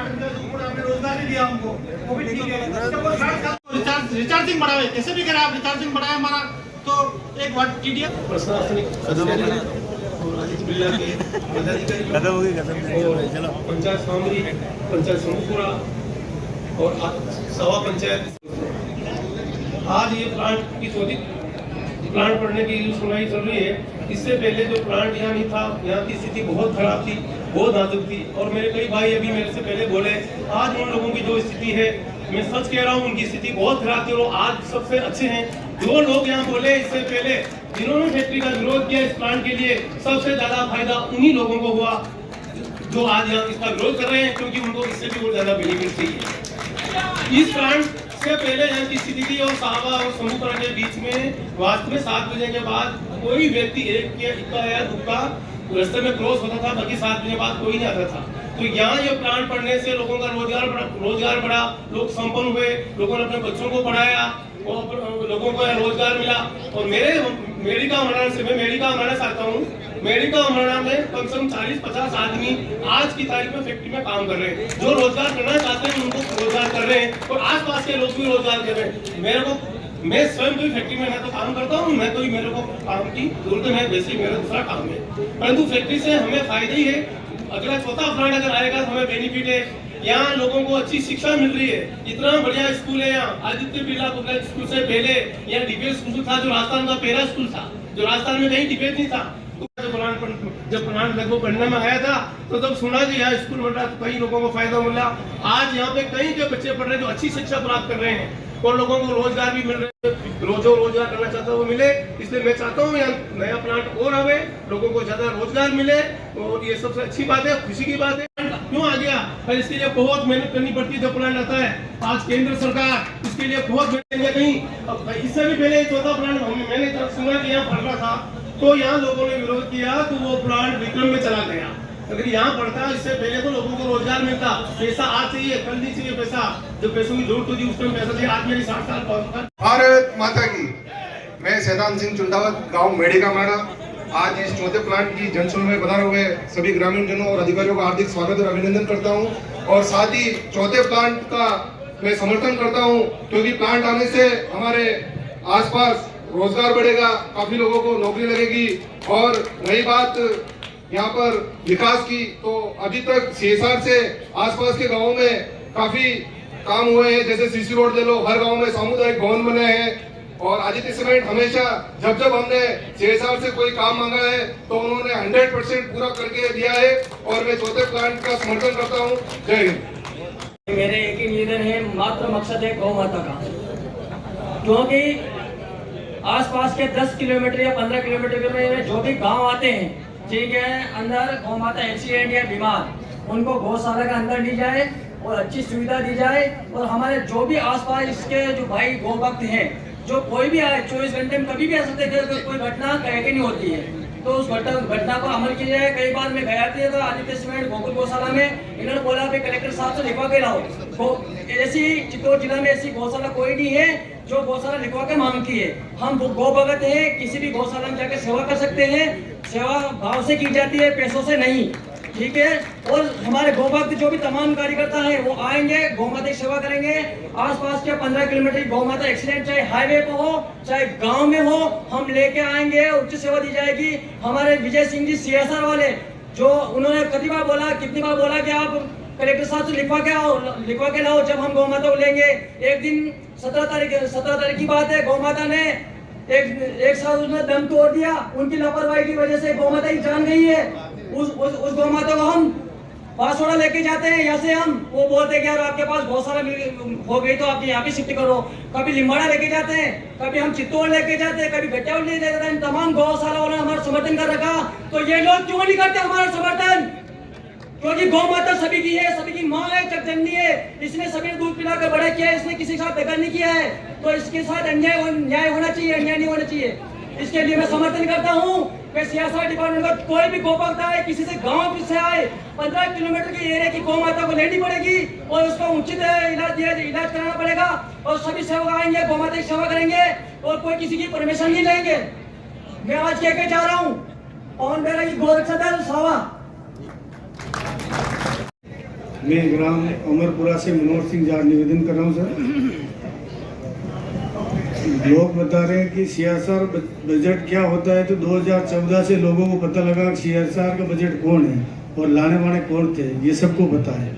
हमने रोजगार ही दिया हमको, वो भी ठीक है। रिचार्जिंग बढ़ावे, कैसे भी करें आप, रिचार्जिंग बढ़ाए हमारा तो एक वाट TDF प्रशासनिक बिल्ला के पदाधिकारी और पंचायत सामरी, पंचायत समूहपुरा और सवा पंचायत। आज ये प्लांट की चौथी प्लांट पड़ने की सुनवाई चल रही है। इससे पहले जो प्लांट यहाँ नहीं था, यहाँ की स्थिति बहुत खराब थी, बहुत नाजुक थी और मेरे कई भाई अभी मेरे से पहले बोले। आज उन लोगों की जो स्थिति है, मैं सच कह रहा हूँ, उनकी स्थिति बहुत खराब थी और आज सबसे अच्छे हैं। जो लोग यहाँ बोले इससे पहले, जिन्होंने फैक्ट्री का विरोध किया इस प्लांट के लिए, सबसे ज्यादा फायदा उन्हीं लोगों को हुआ जो आज यहाँ इसका विरोध कर रहे हैं, क्योंकि उनको इससे भी बहुत ज्यादा बेनिफिट चाहिए। इस प्लांट से पहले यहाँ की स्थिति थी और साहबा और समूहपुरा के बीच में वास्तव में 7 बजे के बाद कोई व्यक्ति एक या इक्का या दुक्का रास्ते में क्रॉस होता था, बाकी 7 बजे बाद कोई नहीं आता था। तो यहाँ ये प्लांट पढ़ने से लोगों का रोजगार बढ़ा, लोग संपन्न हुए, लोगों ने अपने बच्चों को पढ़ाया और लोगों को रोजगार मिला। और मेडिका अमराना चाहता हूँ, मेडिका अमराना में कम से कम 40-50 आदमी आज की तारीख में फैक्ट्री में काम कर रहे हैं। जो रोजगार करना चाहते हैं उनको रोजगार कर रहे हैं और आसपास के लोग भी रोजगार कर रहे हैं। मैं स्वयं कोई फैक्ट्री में ना तो काम करता हूँ, मैं कोई मेरे को काम की जरूरत है, वैसे मेरा दूसरा काम है, परंतु फैक्ट्री से हमें फायदा ही है। अगला चौथा प्लांट अगर आएगा तो हमें बेनिफिट है। यहाँ लोगों को अच्छी शिक्षा मिल रही है, इतना बढ़िया स्कूल है यहाँ। आदित्य बिरला पब्लिक स्कूल से पहले यहाँ डिबेट स्कूल था, जो राजस्थान का पहला स्कूल था, जो राजस्थान में कहीं डिबेट नहीं था। जब प्लांट लगभग बनने में आया था तो तब सुना कि यहाँ स्कूल बन रहा, तो कई लोगों को फायदा मिला। आज यहाँ पे कई जो बच्चे पढ़ रहे हैं, जो अच्छी शिक्षा प्राप्त कर रहे हैं और लोगों को रोजगार भी मिल रहे हैं। रोजगार करना चाहता है वो मिले, इसलिए मैं चाहता हूँ यहाँ नया प्लांट और आवे, लोगों को ज्यादा रोजगार मिले और ये सबसे अच्छी बात है, खुशी की बात है। क्यों आ गया? पर इसके लिए बहुत मेहनत करनी पड़ती है। जब प्लांट आता है आज केंद्र सरकार इसके लिए बहुत मेहनत कहीं, इससे भी पहले चौथा प्लांट मैंने सुना कि यहाँ पड़ रहा था, तो यहाँ लोगों ने विरोध किया तो वो प्लांट विक्रम में चला गया। अगर यहाँ पड़ता इससे पहले तो लोगों को रोजगार मिलता। पैसा आज चाहिए, कल नहीं चाहिए पैसा, जब पैसों की जरूरत होती उस टाइम पैसा चाहिए। आज मेरी 60 साल भारत माता की। मैं शैतान सिंह चुंडावत, गांव मेडिका अमराना। आज इस चौथे प्लांट की जनसुनवाई में पधारे हुए सभी ग्रामीण जनों और अधिकारियों का हार्दिक स्वागत और अभिनंदन करता हूँ और साथ ही चौथे प्लांट का मैं समर्थन करता हूँ, क्योंकि प्लांट आने से हमारे आसपास रोजगार बढ़ेगा, काफी लोगों को नौकरी लगेगी। और रही बात यहाँ पर विकास की, तो अभी तक CSR से आसपास के गांवों में काफी काम हुए हैं। जैसे CC रोड ले लो, हर गांव में सामुदायिक भवन बने हैं और आदित्य सीमेंट हमेशा जब हमने CSR से कोई काम मांगा है तो उन्होंने 100% पूरा करके दिया है और मैं चौथे प्लांट का समर्थन करता हूँ। जय हिंद। मेरे एक ही निवेदन है, मात्र मकसद है गौ माता का, क्योंकि आसपास के 10 किलोमीटर या 15 किलोमीटर में जो भी गांव आते हैं, ठीक है, अंदर गौ माता एक्सीडेंट या बीमार, उनको गौशाला का अंदर ली जाए और अच्छी सुविधा दी जाए। और हमारे जो भी आसपास इसके जो भाई गौ भक्त हैं, जो कोई भी आए 24 घंटे में कभी भी आ सकते थे, कोई घटना कहीं नहीं होती है, तो उस घटना को अमल किया जाए। कई बार मैं गया था तो आदित्य सीमेंट गोकुल गौशाला में, इन्होंने बोला कि कलेक्टर साहब से लिखवा के लाओ। ऐसी चित्तौड़ जिला में ऐसी गौशाला कोई नहीं है जो गौशाला लिखवा के मांगती है। हम गौ भगत हैं, किसी भी गौशाला में जाकर सेवा कर सकते हैं, सेवा भाव से की जाती है, पैसों से नहीं, ठीक है। और हमारे गौ भक्त जो भी तमाम कार्यकर्ता हैं वो आएंगे, गौ माता की सेवा करेंगे। आसपास के 15 किलोमीटर गौ माता एक्सीडेंट चाहे हाईवे पे हो चाहे गांव में हो, हम लेके आएंगे, उच्च सेवा दी जाएगी। हमारे विजय सिंह जी CSR वाले, जो उन्होंने कितनी बार बोला कि आप कलेक्टर साहब से लिखवा के लाओ जब हम गौ माता को लेंगे। एक दिन 17 तारीख की बात है, गौ माता ने एक साथ उसने दम तोड़ दिया। उनकी लापरवाही की वजह से गौ माता की जान गई है। उस गौ माता को हम बांसवाड़ा लेके जाते हैं, यहाँ से हम वो बोलते हैं कि यार आपके पास गौशाला हो गई तो आप यहाँ पे शिफ्ट करो। कभी लिम्बाड़ा लेके जाते हैं, कभी हम चित्तौड़ लेके जाते हैं, कभी गट्टावल लेके जाते हैं। तमाम गौशाला वालों ने हमारा समर्थन कर रखा, तो ये लोग क्यों नहीं करते हमारा समर्थन? क्योंकि गौ माता सभी की है, सभी की माँ है, जगजननी है। इसने सभी ने दूध पिलाकर बड़ा किया है, इसने किसी के साथ दखल नहीं किया है, तो इसके साथ न्याय होना चाहिए, अन्याय नहीं होना चाहिए। इसके लिए मैं समर्थन करता हूँ कि CSR डिपार्टमेंट का कोई भी गौ भक्त आए, किसी से गांव से आए, 15 किलोमीटर के एरिया की गौ माता को लेनी पड़ेगी और उसका उचित इलाज कराना पड़ेगा। और सभी सेवक आएंगे, गौ माता की सेवा करेंगे और कोई किसी की परमिशन नहीं लेंगे। मैं आज कह के जा रहा हूँ, पवन बेरा की गौ रक्षा दल सावा मैं ग्राम अमरपुरा से मनोहर सिंह जाट निवेदन कर रहा हूँ सर। लोग बता रहे हैं कि सीएसआर बजट क्या होता है, तो 2014 से लोगों को पता लगा कि सीएसआर का बजट कौन है और लाने वाले कौन थे, ये सबको पता है।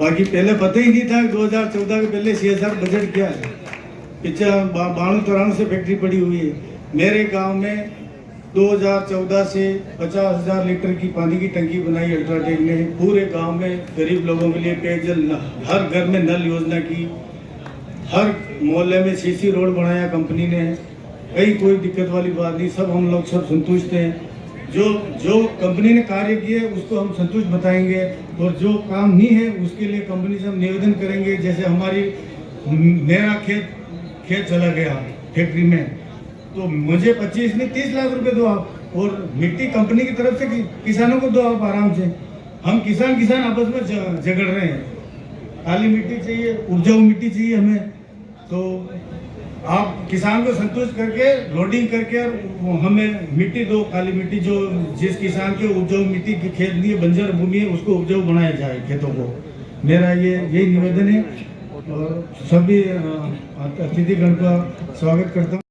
बाकी पहले पता ही नहीं था कि 2014 के पहले सीएसआर बजट क्या है। पिछले 92-93 से फैक्ट्री पड़ी हुई है। मेरे गांव में 2014 से 50,000 लीटर की पानी की टंकी बनाई अल्ट्राटेक ने। पूरे गांव में गरीब लोगों के लिए पेयजल, हर घर में नल योजना की, हर मोहल्ले में सीसी रोड बनाया कंपनी ने। कहीं कोई दिक्कत वाली बात नहीं, सब हम लोग सब संतुष्ट हैं। जो कंपनी ने कार्य किए उसको हम संतुष्ट बताएंगे, और जो काम नहीं है उसके लिए कंपनी से हम निवेदन करेंगे। जैसे मेरा खेत चला गया फैक्ट्री में, तो मुझे 25 नहीं 30 लाख रुपए दो आप, और मिट्टी कंपनी की तरफ से किसानों को दो आप आराम से। हम किसान आपस में झगड़ रहे हैं। काली मिट्टी चाहिए, उपजाऊ मिट्टी चाहिए हमें, तो आप किसान को संतुष्ट करके लोडिंग करके हमें मिट्टी दो, काली मिट्टी। जो जिस किसान के उपजाऊ मिट्टी की खेत नहीं है, बंजर भूमि है, उसको उपजाऊ बनाया जाए खेतों को। मेरा यही निवेदन है, और सभी अतिथिगण का स्वागत करता हूँ।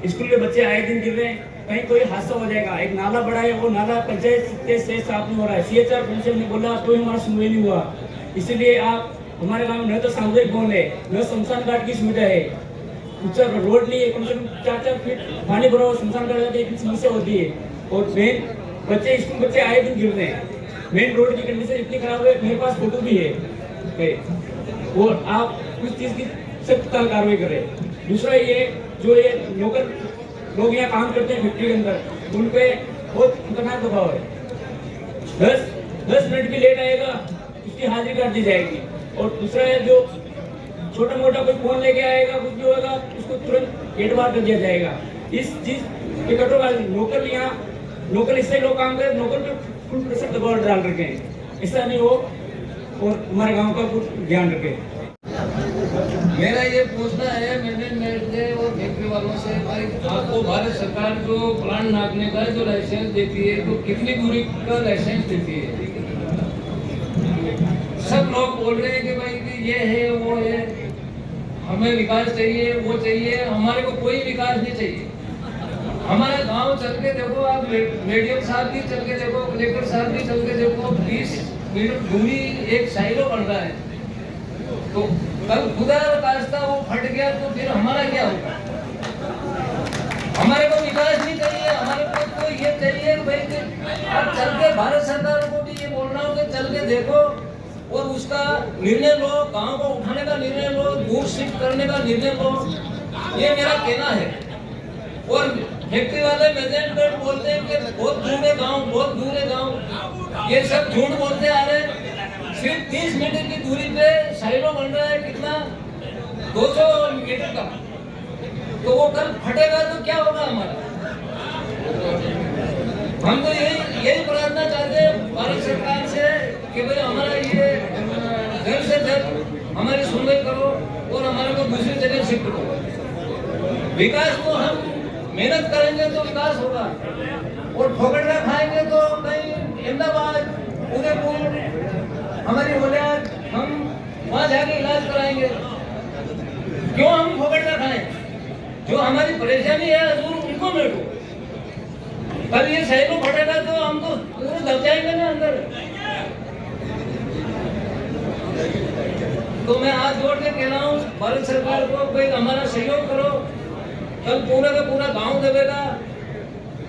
स्कूल में बच्चे आए दिन गिर रहे हैं, कहीं कोई हादसा हो जाएगा। एक नाला बड़ा है, वो नाला पंचायत से साफ नहीं हो रहा है। सीएचआर पंचायत ने बोला कोई हमारा सुनवाई नहीं हुआ। इसलिए आप हमारे गाँव में न तो सामुदायिक भवन है, न शमशान घाट की सुविधा है, ऊंचा रोड नहीं है, कम से कम 4-4 फीट पानी भरा हुआ शमशान घाट जाके एक समस्या होती है। और मेन बच्चे स्कूल बच्चे आए दिन गिर रहे हैं। मेन रोड की कंडीशन इतनी खराब है, मेरे पास फोटो भी है। और आप उस चीज की सख्त कार्रवाई करें। दूसरा ये लोकल लोग यहाँ काम करते हैं फैक्ट्री के अंदर, उन पे बहुत खतरनाक दबाव है। 10 मिनट भी लेट आएगा उसकी हाजिरी कर दी जाएगी। और दूसरा है जो छोटा मोटा कोई फोन लेके आएगा, कुछ भी होगा, उसको तुरंत गेट बाहर कर दिया जाएगा। इस चीज के लोकल इससे लोग काम करें, लोकल पे फुल प्रेशर दबाव डाल रखे हैं, ऐसा नहीं हो, और हमारे गांव का कुछ ध्यान रखें। मेरा ये पूछना है, मैंने मेरे और फैक्ट्री वालों से, भाई आपको भारत सरकार जो प्लांट नापने का जो लाइसेंस देती है, तो कितनी दूरी का लाइसेंस देती है? सब लोग बोल रहे हैं कि भाई कि ये है वो है, हमें विकास चाहिए, वो चाहिए। हमारे को कोई विकास नहीं चाहिए। हमारा गांव चल के देखो आप, मेडियम साहब भी चल के देखो, कलेक्टर साहब भी चल के देखो, 20 मीटर दूरी एक साइलो बन रहा है। तो कल खुदा रास्ता वो फट गया तो फिर हमारा क्या होगा? हमारे को विकास नहीं चाहिए, हमारे को तो ये चाहिए भाई आप चल के भारत सरकार को भी ये बोल रहा हूँ कि चल के देखो और उसका निर्णय लो, गांव को उठाने का निर्णय लो, दूर शिफ्ट करने का निर्णय लो। ये मेरा कहना है। और फैक्ट्री वाले मैनेजमेंट बोलते हैं कि बहुत दूर है गाँव, बहुत दूर है गाँव, ये सब झूठ बोलते आ रहे हैं। सिर्फ 30 मीटर की दूरी पे साइलो बन रहा है, कितना 200 मीटर का। तो वो कल फटेगा तो क्या होगा हमारा? हम तो यही प्रार्थना चाहते हैं भारत सरकार से कि भाई हमारा ये जल्द से जल्द हमारी सुनवाई करो और हमारे को दूसरी जगह शिफ्ट करो। विकास तो हम मेहनत करेंगे तो विकास होगा, और फोकट खाएंगे तो कहीं अहमदाबाद, उदयपुर, हमारी होलियार, हम वहाँ जाके इलाज कराएंगे। क्यों हम फोकट का खाएं? जो हमारी परेशानी है हजूर उनको बैठो। कल ये सैलो फटेगा तो हम तो पूरे दब जाएंगे ना अंदर। तो मैं हाथ जोड़ के कह रहा हूँ भारत सरकार को, भाई हमारा सहयोग करो, कल पूरा का पूरा गांव दबेगा।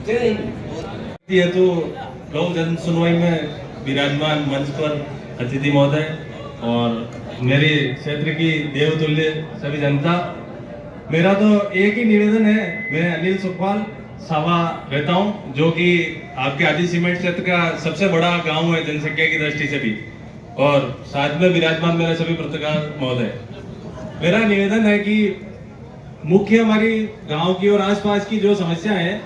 जय हिंद। ये तो गौ जन सुनवाई में विराजमान मंच पर अतिथि महोदय और मेरे क्षेत्र की देवतुल्य सभी जनता, मेरा तो एक ही निवेदन है। मैं अनिल सुखपाल सावा रहता हूं, जो कि आपके आदि सीमेंट क्षेत्र का सबसे बड़ा गांव है जनसंख्या की दृष्टि से भी, और साथ में विराजमान मेरे सभी पत्रकार महोदय। मेरा निवेदन है कि मुख्य हमारी गांव की और आसपास की जो समस्या है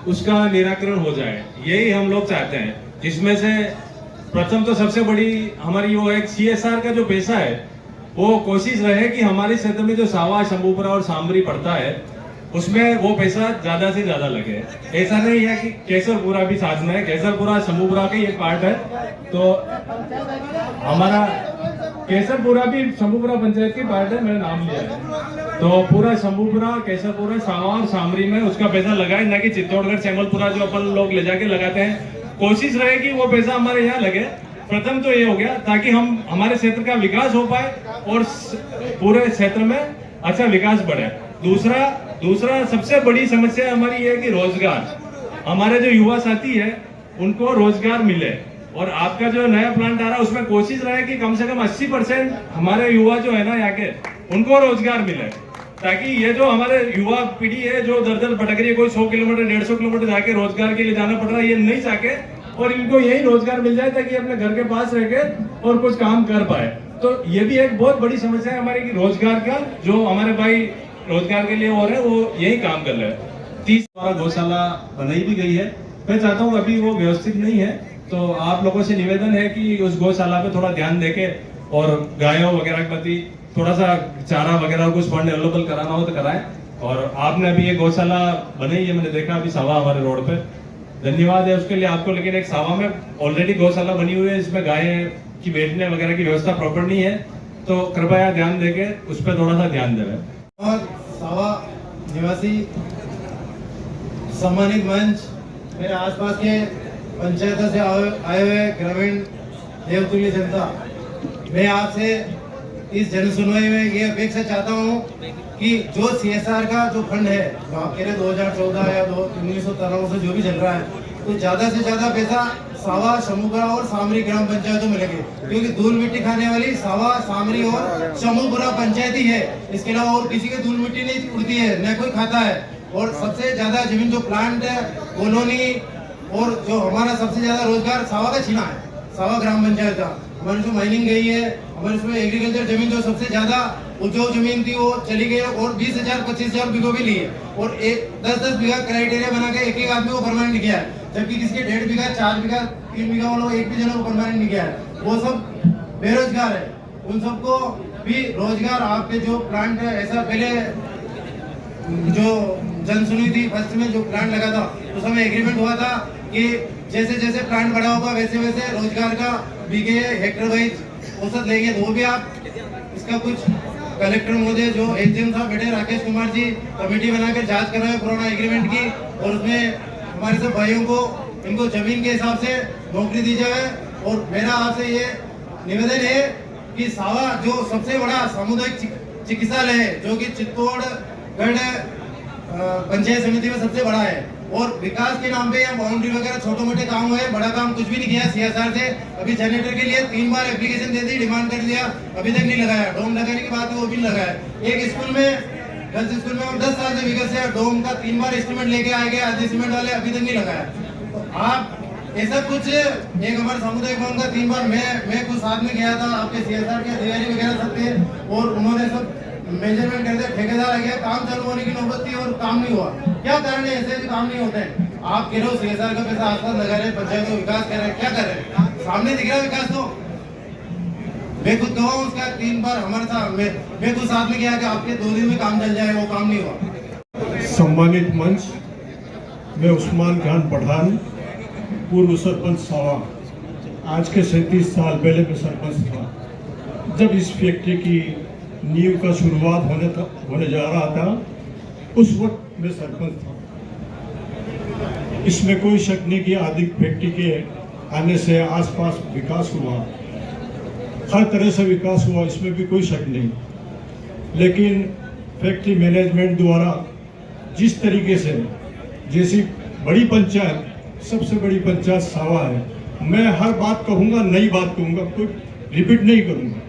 उसका निराकरण हो जाए, यही हम लोग चाहते हैं। जिसमें से प्रथम तो सबसे बड़ी हमारी वो एक CSR का जो पैसा है, वो कोशिश रहे कि हमारे क्षेत्र में जो सावा, शंभूपुरा और सामरी पड़ता है, उसमें वो पैसा ज्यादा से ज्यादा लगे। ऐसा नहीं है कि केसरपुरा भी साथ में है, केसरपुरा शंभूपुरा का ही एक पार्ट है, तो हमारा केसरपुरा भी शंभूपुरा पंचायत की पार्ट है, मैंने नाम लिया है। तो पूरा शंभूपुरा, केसरपुरा, सावा और सामरी में उसका पैसा लगा है, ना कि चित्तौड़गढ़ सेमलपुरा जो अपन लोग ले जाके लगाते हैं। कोशिश रहे कि वो पैसा हमारे यहाँ लगे। प्रथम तो ये हो गया ताकि हम हमारे क्षेत्र का विकास हो पाए और पूरे क्षेत्र में अच्छा विकास बढ़े। दूसरा सबसे बड़ी समस्या हमारी ये है कि रोजगार, हमारे जो युवा साथी है उनको रोजगार मिले, और आपका जो नया प्लांट आ रहा है उसमें कोशिश रहे कि कम से कम 80% हमारे युवा जो है ना यहाँ के, उनको रोजगार मिले, ताकि ये जो हमारे युवा पीढ़ी है जो दर दर भटक रही है, कोई 100 किलोमीटर 150 किलोमीटर जाके रोजगार के लिए जाना पड़ रहा है, ये नहीं चाहे और इनको यही रोजगार मिल जाए ताकि अपने घर के पास रह के और कुछ काम कर पाए। तो ये भी एक बहुत बड़ी समस्या है हमारी कि रोजगार का, जो हमारे भाई रोजगार के लिए हो रहे हैं वो यही काम कर रहे हैं। 30 गौशाला बनाई भी गई है, मैं चाहता हूँ अभी वो व्यवस्थित नहीं है, तो आप लोगों से निवेदन है कि उस गौशाला पे थोड़ा ध्यान देके और गायों वगैरह के प्रति थोड़ा सा चारा वगैरह कुछ फंड अवेलेबल कराना हो तो कराएं। और आपने अभी ये गौशाला बनाई है, मैंने देखा अभी सावा हमारे रोड पे, धन्यवाद है उसके लिए आपको। लेकिन एक सावा में ऑलरेडी गौशाला बनी हुई है, इसमें गाय की बैठने वगैरह की व्यवस्था प्रॉपर नहीं है, तो कृपया ध्यान देके उस पर थोड़ा सा ध्यान देवे। और सावा निवासी सम्मानित मंच, मेरे आसपास के पंचायतों से आए हुए ग्रामीण देवतुल्य जनता, मैं आपसे इस जन सुनवाई में ये अपेक्षा चाहता हूँ कि जो CSR का जो फंड है, आप कह रहे 2014 या 1993 से जो भी चल रहा है, तो ज्यादा से ज्यादा पैसा सावा, शंभूपुरा और सामरी ग्राम पंचायतों में लगे, क्योंकि धूल मिट्टी खाने वाली सावा, सामरी और शंभूपुरा पंचायत ही है। इसके अलावा और किसी की धूल मिट्टी नहीं उड़ती है, न कोई खाता है। और सबसे ज्यादा जमीन जो प्लांट है, कॉलोनी और जो हमारा सबसे ज्यादा रोजगार सावा का छीना है, सावा ग्राम पंचायत का। हमारी जो माइनिंग गई है, हमारे उसमें एग्रीकल्चर जमीन जो सबसे ज्यादा उपजाऊ जमीन थी वो चली गई और 20,000-25,000 बीघों भी ली है, और 10-10 बीघा क्राइटेरिया बना के एक आदमी को परमानेंट किया है, जबकि किसी के 1.5 बीघा, 4 बीघा, 3 बीघा वालों एक भी जनों को परमानेंट नहीं किया है। वो सब बेरोजगार है, उन सबको भी रोजगार। आपके जो प्लांट है, ऐसा पहले जो जन सुनी थी फर्स्ट में जो प्लांट लगा था, उस समय एग्रीमेंट हुआ था कि जैसे जैसे प्लांट बड़ा होगा वैसे वैसे रोजगार का बीघे हेक्टर वाइज औसत लेंगे। तो वो भी आप इसका कुछ कलेक्टर महोदय जो एसडीएम साहब बैठे राकेश कुमार जी, कमेटी बनाकर जांच कर रहे हैं पुराना एग्रीमेंट की, और उसमें हमारे सब भाइयों को इनको जमीन के हिसाब से नौकरी दी जाए। और मेरा आपसे ये निवेदन है कि सावा जो सबसे बड़ा सामुदायिक चिकित्सालय है, जो कि चित्तौड़गढ़ पंचायत समिति में सबसे बड़ा है, और विकास के नाम पे या बाउंड्री वगैरह छोटे मोटे काम हुए, बड़ा काम कुछ भी नहीं किया CSR से। अभी जनरेटर के लिए 3 बार एप्लीकेशन दे दी, डिमांड कर दिया, अभी तक नहीं लगाया। डोम लगाने की बात है वो भी नहीं लगाया। एक स्कूल में, गर्ल्स स्कूल में हम 10 साल से विकसित है, डोम का 3 बार एस्टिमेट लेके आए गए, आधे सीमेंट वाले अभी तक नहीं लगाया। तो आप ऐसा कुछ, एक हमारे सामुदायिक भवन का 3 बार मैं कुछ साथ में गया था, आपके CSR के अधिकारी वगैरह सब थे, और उन्होंने सब मेजरमेंट कर दिया, ठेकेदार आ गया, काम चालू होने की नौबत थी और काम नहीं हुआ। क्या कारण है ऐसे काम नहीं होते हैं? आप कह रहे हो CSR का पैसा आसपास लगा रहे हैं, पंचायत को विकास कर रहे हैं, क्या कर रहे हैं? सामने दिख रहा है विकास, तो मैं खुद गवाह हूं उसका। 3 बार हमारे साथ मैं खुद साथ में गया कि आपके 2 दिन में काम चल जाए, वो काम नहीं हुआ। सम्मानित मंच, मैं उस्मान खान पठान, पूर्व सरपंच सावा, आज के 37 साल पहले मैं सरपंच था। जब इस फैक्ट्री की नींव का शुरुआत होने जा रहा था, उस वक्त मैं सरपंच था। इसमें कोई शक नहीं कि आदिक फैक्ट्री के आने से आसपास विकास हुआ, हर तरह से विकास हुआ, इसमें भी कोई शक नहीं। लेकिन फैक्ट्री मैनेजमेंट द्वारा जिस तरीके से, जैसी बड़ी पंचायत, सबसे बड़ी पंचायत सावा है, मैं हर बात कहूँगा, नई बात कहूँगा, कोई रिपीट नहीं करूँगा।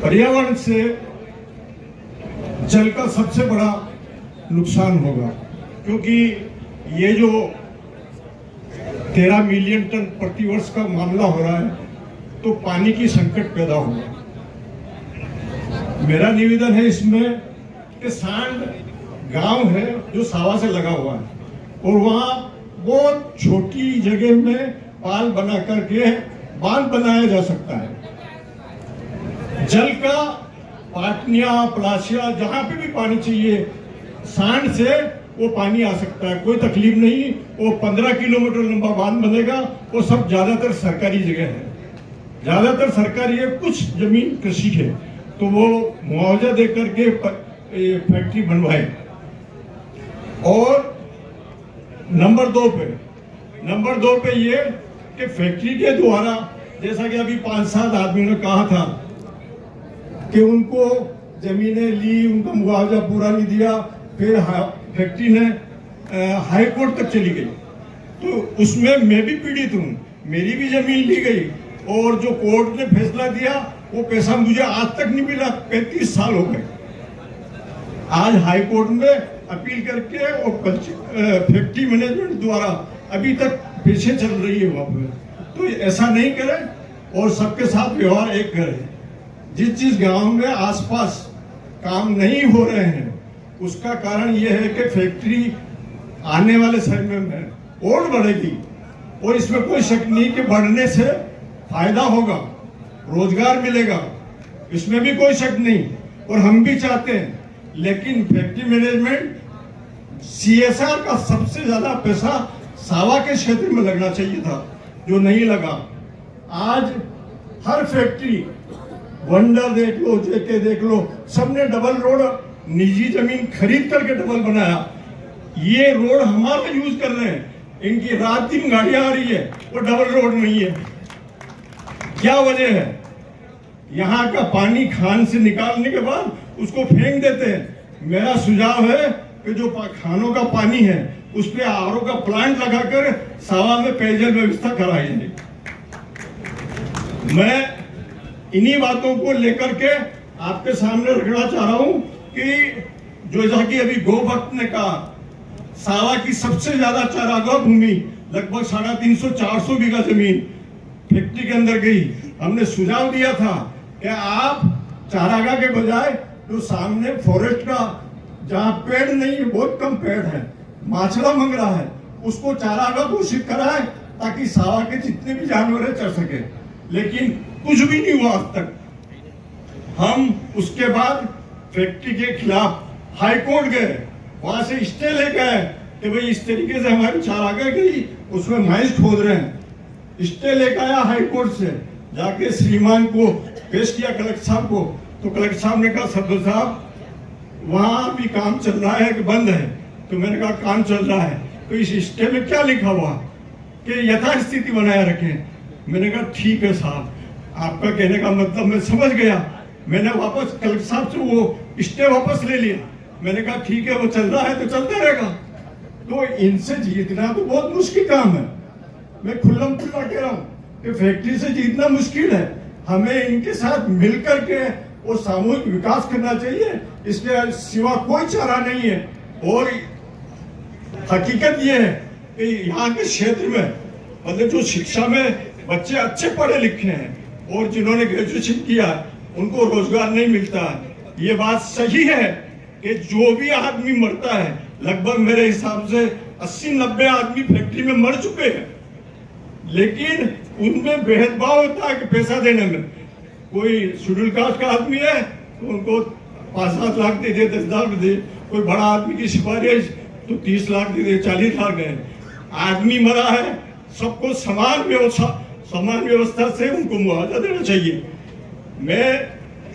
पर्यावरण से जल का सबसे बड़ा नुकसान होगा, क्योंकि ये जो 13 मिलियन टन प्रतिवर्ष का मामला हो रहा है, तो पानी की संकट पैदा होगा। मेरा निवेदन है इसमें कि सांड गांव है जो सावा से लगा हुआ है, और वहां बहुत छोटी जगह में पाल बना करके बांध बनाया जा सकता है। जल का पाटनिया, पलाशिया, जहाँ पे भी पानी चाहिए सांड से वो पानी आ सकता है, कोई तकलीफ नहीं। वो 15 किलोमीटर लंबा बांध बनेगा। वो सब ज्यादातर सरकारी जगह है, ज्यादातर सरकारी है, कुछ जमीन कृषि है, तो वो मुआवजा दे करके फैक्ट्री बनवाए। और नंबर दो पे ये कि फैक्ट्री के द्वारा, जैसा कि अभी 5-7 आदमियों ने कहा था कि उनको जमीनें ली, उनका मुआवजा पूरा नहीं दिया, फिर फैक्ट्री ने हाई कोर्ट तक चली गई, तो उसमें मैं भी पीड़ित हूँ। मेरी भी जमीन ली गई और जो कोर्ट ने फैसला दिया वो पैसा मुझे आज तक नहीं मिला। 35 साल हो गए। आज हाई कोर्ट में अपील करके और फैक्ट्री मैनेजमेंट द्वारा अभी तक पीछे चल रही है वहां पर। तो ऐसा नहीं करें और सबके साथ व्यवहार एक करें। जिस गांव में आसपास काम नहीं हो रहे हैं उसका कारण यह है कि फैक्ट्री आने वाले समय में और बढ़ेगी, और इसमें कोई शक नहीं कि बढ़ने से फायदा होगा, रोजगार मिलेगा, इसमें भी कोई शक नहीं, और हम भी चाहते हैं। लेकिन फैक्ट्री मैनेजमेंट CSR का सबसे ज्यादा पैसा सावा के क्षेत्र में लगना चाहिए था, जो नहीं लगा। आज हर फैक्ट्री, वंडर देख लो, जेके देख लो, सबने डबल रोड निजी जमीन खरीद करके डबल बनाया। ये रोड हमारा यूज कर रहे हैं, इनकी रात दिन गाड़ियां आ रही है, वो डबल रोड नहीं है। क्या वजह है? यहाँ का पानी खान से निकालने के बाद उसको फेंक देते हैं। मेरा सुझाव है कि जो खानों का पानी है उस पे RO का प्लांट लगाकर सावा में पेयजल व्यवस्था कराई जाए। मैं इन्हीं बातों को लेकर के आपके सामने रखना चाह रहा हूं कि जैसा कि अभी गोभक्त ने कहा, सावा की सबसे ज्यादा चारागाह भूमि लगभग 350-400 बीघा जमीन फैक्ट्री के अंदर गई। हमने सुझाव दिया था कि आप चारागाह के बजाय जो सामने फॉरेस्ट का, जहाँ पेड़ नहीं है, बहुत कम पेड़ है, माछला मंग रहा है, उसको चारागाह घोषित कराए ताकि सावा के जितने भी जानवर चढ़ सके। लेकिन कुछ भी नहीं हुआ आज तक। हम उसके बाद फैक्ट्री के खिलाफ हाई कोर्ट गए, वहां से स्टे लेके आए कि भाई इस तरीके से हमारी चारागाह गई, उसमें माइंस खोद रहे हैं। स्टे लेके आया हाई कोर्ट से, जाके श्रीमान को पेश किया कलेक्टर साहब को, तो कलेक्टर साहब ने कहा सदर साहब वहां भी काम चल रहा है कि बंद है? तो मैंने कहा काम चल रहा है। तो इस स्टे में क्या लिखा हुआ कि यथास्थिति बनाए रखें? मैंने कहा ठीक है साहब, आपका कहने का मतलब मैं समझ गया। मैंने वापस कलेक्टर साहब से वो स्टे वापस ले लिया। मैंने कहा ठीक है, वो चल रहा है तो चलता रहेगा। तो इनसे जीतना तो बहुत मुश्किल काम है। मैं खुल्लम खुल्ला कह रहा हूँ कि फैक्ट्री से जीतना मुश्किल है। हमें इनके साथ मिलकर के वो सामूहिक विकास करना चाहिए, इसके सिवा कोई चारा नहीं है। और हकीकत ये है कि यहाँ के क्षेत्र में मतलब जो शिक्षा में बच्चे अच्छे पढ़े लिखे हैं और जिन्होंने ग्रेजुएशन किया उनको रोजगार नहीं मिलता है। ये बात सही है कि जो भी आदमी मरता है, लगभग मेरे हिसाब से 80-90 आदमी फैक्ट्री में मर चुके हैं, लेकिन उनमें भेदभाव होता है कि पैसा देने में। कोई शेड्यूल कास्ट का आदमी है तो उनको 5-7 लाख दे दे, 10 लाख दे। कोई बड़ा आदमी की सिफारिश तो 30 लाख दे दे, 40 लाख दे। आदमी मरा है, सबको समान व्यवस्था से उनको मुआवजा देना चाहिए। मैं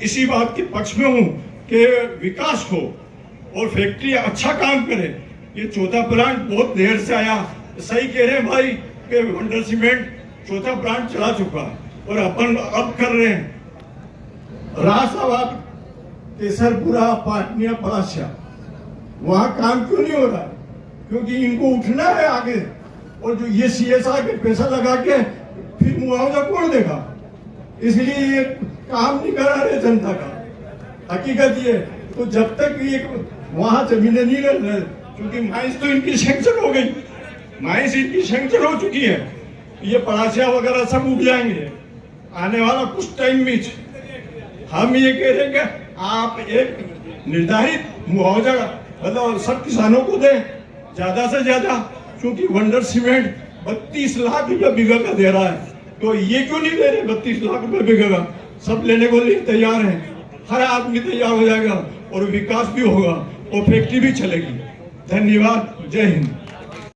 इसी बात के पक्ष में हूँ कि विकास हो और फैक्ट्री अच्छा काम करे। ये चौथा प्लांट बहुत देर से आया, सही कह रहे हैं भाई कि वंडर सीमेंट चौथा प्लांट चला चुका और अपन अब कर रहे हैं। रासाबाद, केसरपुरा, पाटनिया, पलाशिया, वहां काम क्यों नहीं हो रहा? क्योंकि इनको उठना है आगे, और जो ये CSR के पैसा लगा के फिर मुआवजा कौन देगा? इसलिए ये काम नहीं करा रहे जनता का। हकीकत ये, तो जब तक ये वहां जमीनें नहीं ले रहे, क्योंकि माइंस तो इनकी सैंक्शन हो गई, माइंस इनकी सैंक्शन हो चुकी है, ये पलाशिया वगैरह सब उग जाएंगे आने वाला कुछ टाइम में। हम ये कह रहे हैं कि आप एक निर्धारित मुआवजा मतलब सब किसानों को दें ज्यादा से ज्यादा, क्योंकि वंडर सीमेंट 32 लाख रुपया बीघा का दे रहा है, तो ये क्यों नहीं दे रहे 32 लाख रुपए बीघा का? सब लेने को लिए तैयार हैं। हर आदमी तैयार हो जाएगा और विकास भी होगा और फैक्ट्री भी चलेगी। धन्यवाद, जय हिंद।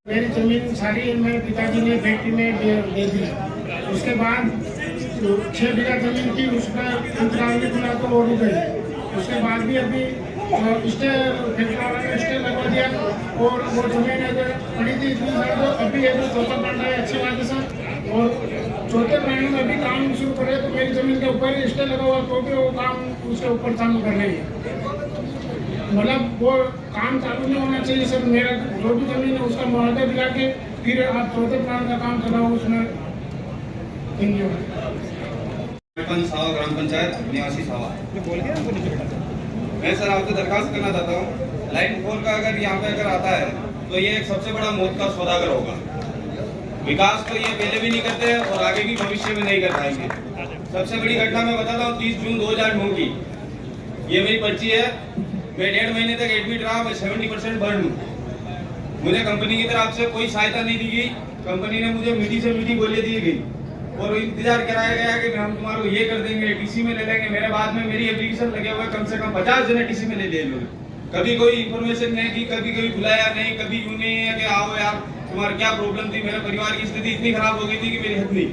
मेरी जमीन सारी मेरे पिताजी ने फैक्ट्री में दे दी। उसके बाद 6 बीघा जमीन थी, उसका अंतराल में खुला तो और गई। उसके बाद भी अभी स्टे फैक्ट्री वाले ने स्टे लगवा दिया और वो जमीन अगर पड़ी थी इतनी सारी, तो अभी ये जो चौथा प्लांट है अच्छी बात है सर। और चौथे प्लांट में अभी काम शुरू करे तो मेरी जमीन के ऊपर ही स्टे लगा हुआ, तो भी वो काम उसके ऊपर चालू कर रही है। मतलब वो काम चालू नहीं होना चाहिए सर। मेरा जो भी जमीन है उसका मुआवजा दिला के फिर आप चौथे प्लांट का काम कराओ उसमें। सावा ग्राम पंचायत निवासी सावा। मैं सर आपसे दरखास्त करना चाहता हूँ, लाइन 4 का अगर यहाँ पे अगर आता है तो ये एक सबसे बड़ा मौत का सौदागर होगा। विकास तो ये पहले भी नहीं करते और आगे भी भविष्य में नहीं कर पाएंगे। सबसे बड़ी घटना मैं बताता हूँ, 30 जून 2009 की ये मेरी पर्ची है। मैं 1.5 महीने तक एडमिट रहा, मैं 70% बर्न हूँ। मुझे कंपनी की तरफ से कोई सहायता नहीं दी गई। कंपनी ने मुझे मीठी से मीठी गोलियां दी गई और इंतजार कराया गया कि हम तुम्हारे को ये कर देंगे, टीसी में ले लेंगे। मेरे बाद में मेरी एप्लीकेशन लगे हुए कम से कम 50 जने टीसी में ले लिए लोग। कभी कोई इन्फॉर्मेशन नहीं की, कभी कोई बुलाया नहीं, कभी यूं नहीं है कि आओ यार तुम्हारी क्या प्रॉब्लम थी। मेरे परिवार की स्थिति इतनी खराब हो गई थी कि मेरी हद नहीं।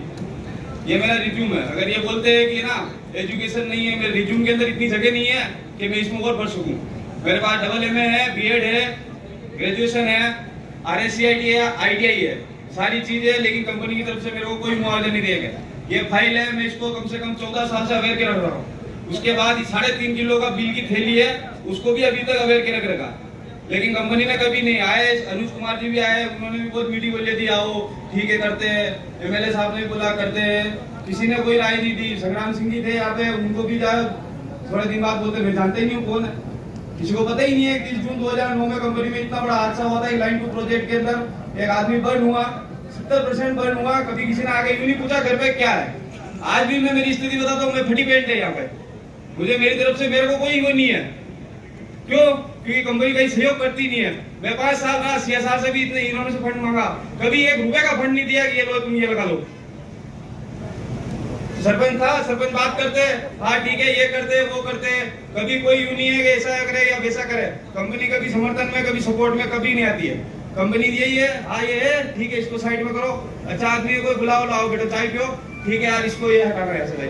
ये मेरा रिज्यूम है। अगर ये बोलते हैं कि ना एजुकेशन नहीं है, मेरे रिज्यूम के अंदर इतनी जगह नहीं है कि मैं इसमें और पढ़ सकूँ। मेरे पास AA है, BEd है, ग्रेजुएशन है, RSCIT है, ITI है, सारी चीजें है, लेकिन कंपनी की तरफ से मेरे को कोई मुआवजा नहीं दिया गया। ये फाइल है, मैं इसको कम से कम 14 साल से अवेयर के रख रहा हूँ। उसके बाद 3.5 किलो का बिल की थैली है, उसको भी अभी तक अवेयर के रख रखा, लेकिन कंपनी ने कभी नहीं आए। अनुज कुमार जी भी आए, उन्होंने भी बहुत मीठी बोले दी, आओ ठीक है करते हैं। MLA साहब ने भी बोला करते हैं, किसी ने कोई राय नहीं दी। संग्राम सिंह जी थे यहाँ पे, उनको भी जाए थोड़े दिन बाद बोलते मैं जानते ही नहीं हूँ कौन है, किसी को पता ही नहीं है। 30 जून 2009 में कंपनी में इतना बड़ा हादसा हुआ था। लाइन 2 प्रोजेक्ट के अंदर एक आदमी बर्न हुआ, 70% बर्न हुआ। कभी किसी ने आगे यूं नहीं पूछा घर पे क्या है। आज भी मैं मेरी स्थिति बताता हूँ, मैं फटी पेंट है यहाँ पे। मुझे मेरी तरफ से मेरे को कोई वो नहीं है। क्यों? क्योंकि कंपनी कहीं सहयोग करती नहीं है। मैं 5 साल रहा, CSR से भी इतने इन्होंने से फंड मांगा, कभी 1 रुपए का फंड नहीं दिया कि ये लो तुम ये लगा लो। सरपंच था, सरपंच बात करते हाँ ठीक है ये करते वो करते, कभी कोई यूं नहीं है कि ऐसा करे या वैसा करे। कंपनी कभी समर्थन में कभी सपोर्ट में कभी नहीं आती है। कंपनी यही है, हाँ ये है ठीक है इसको साइड में करो, अच्छा आदमी को बुलाओ, लाओ बेटा चाय पियो, ठीक है यार इसको ये हटाना है ऐसा,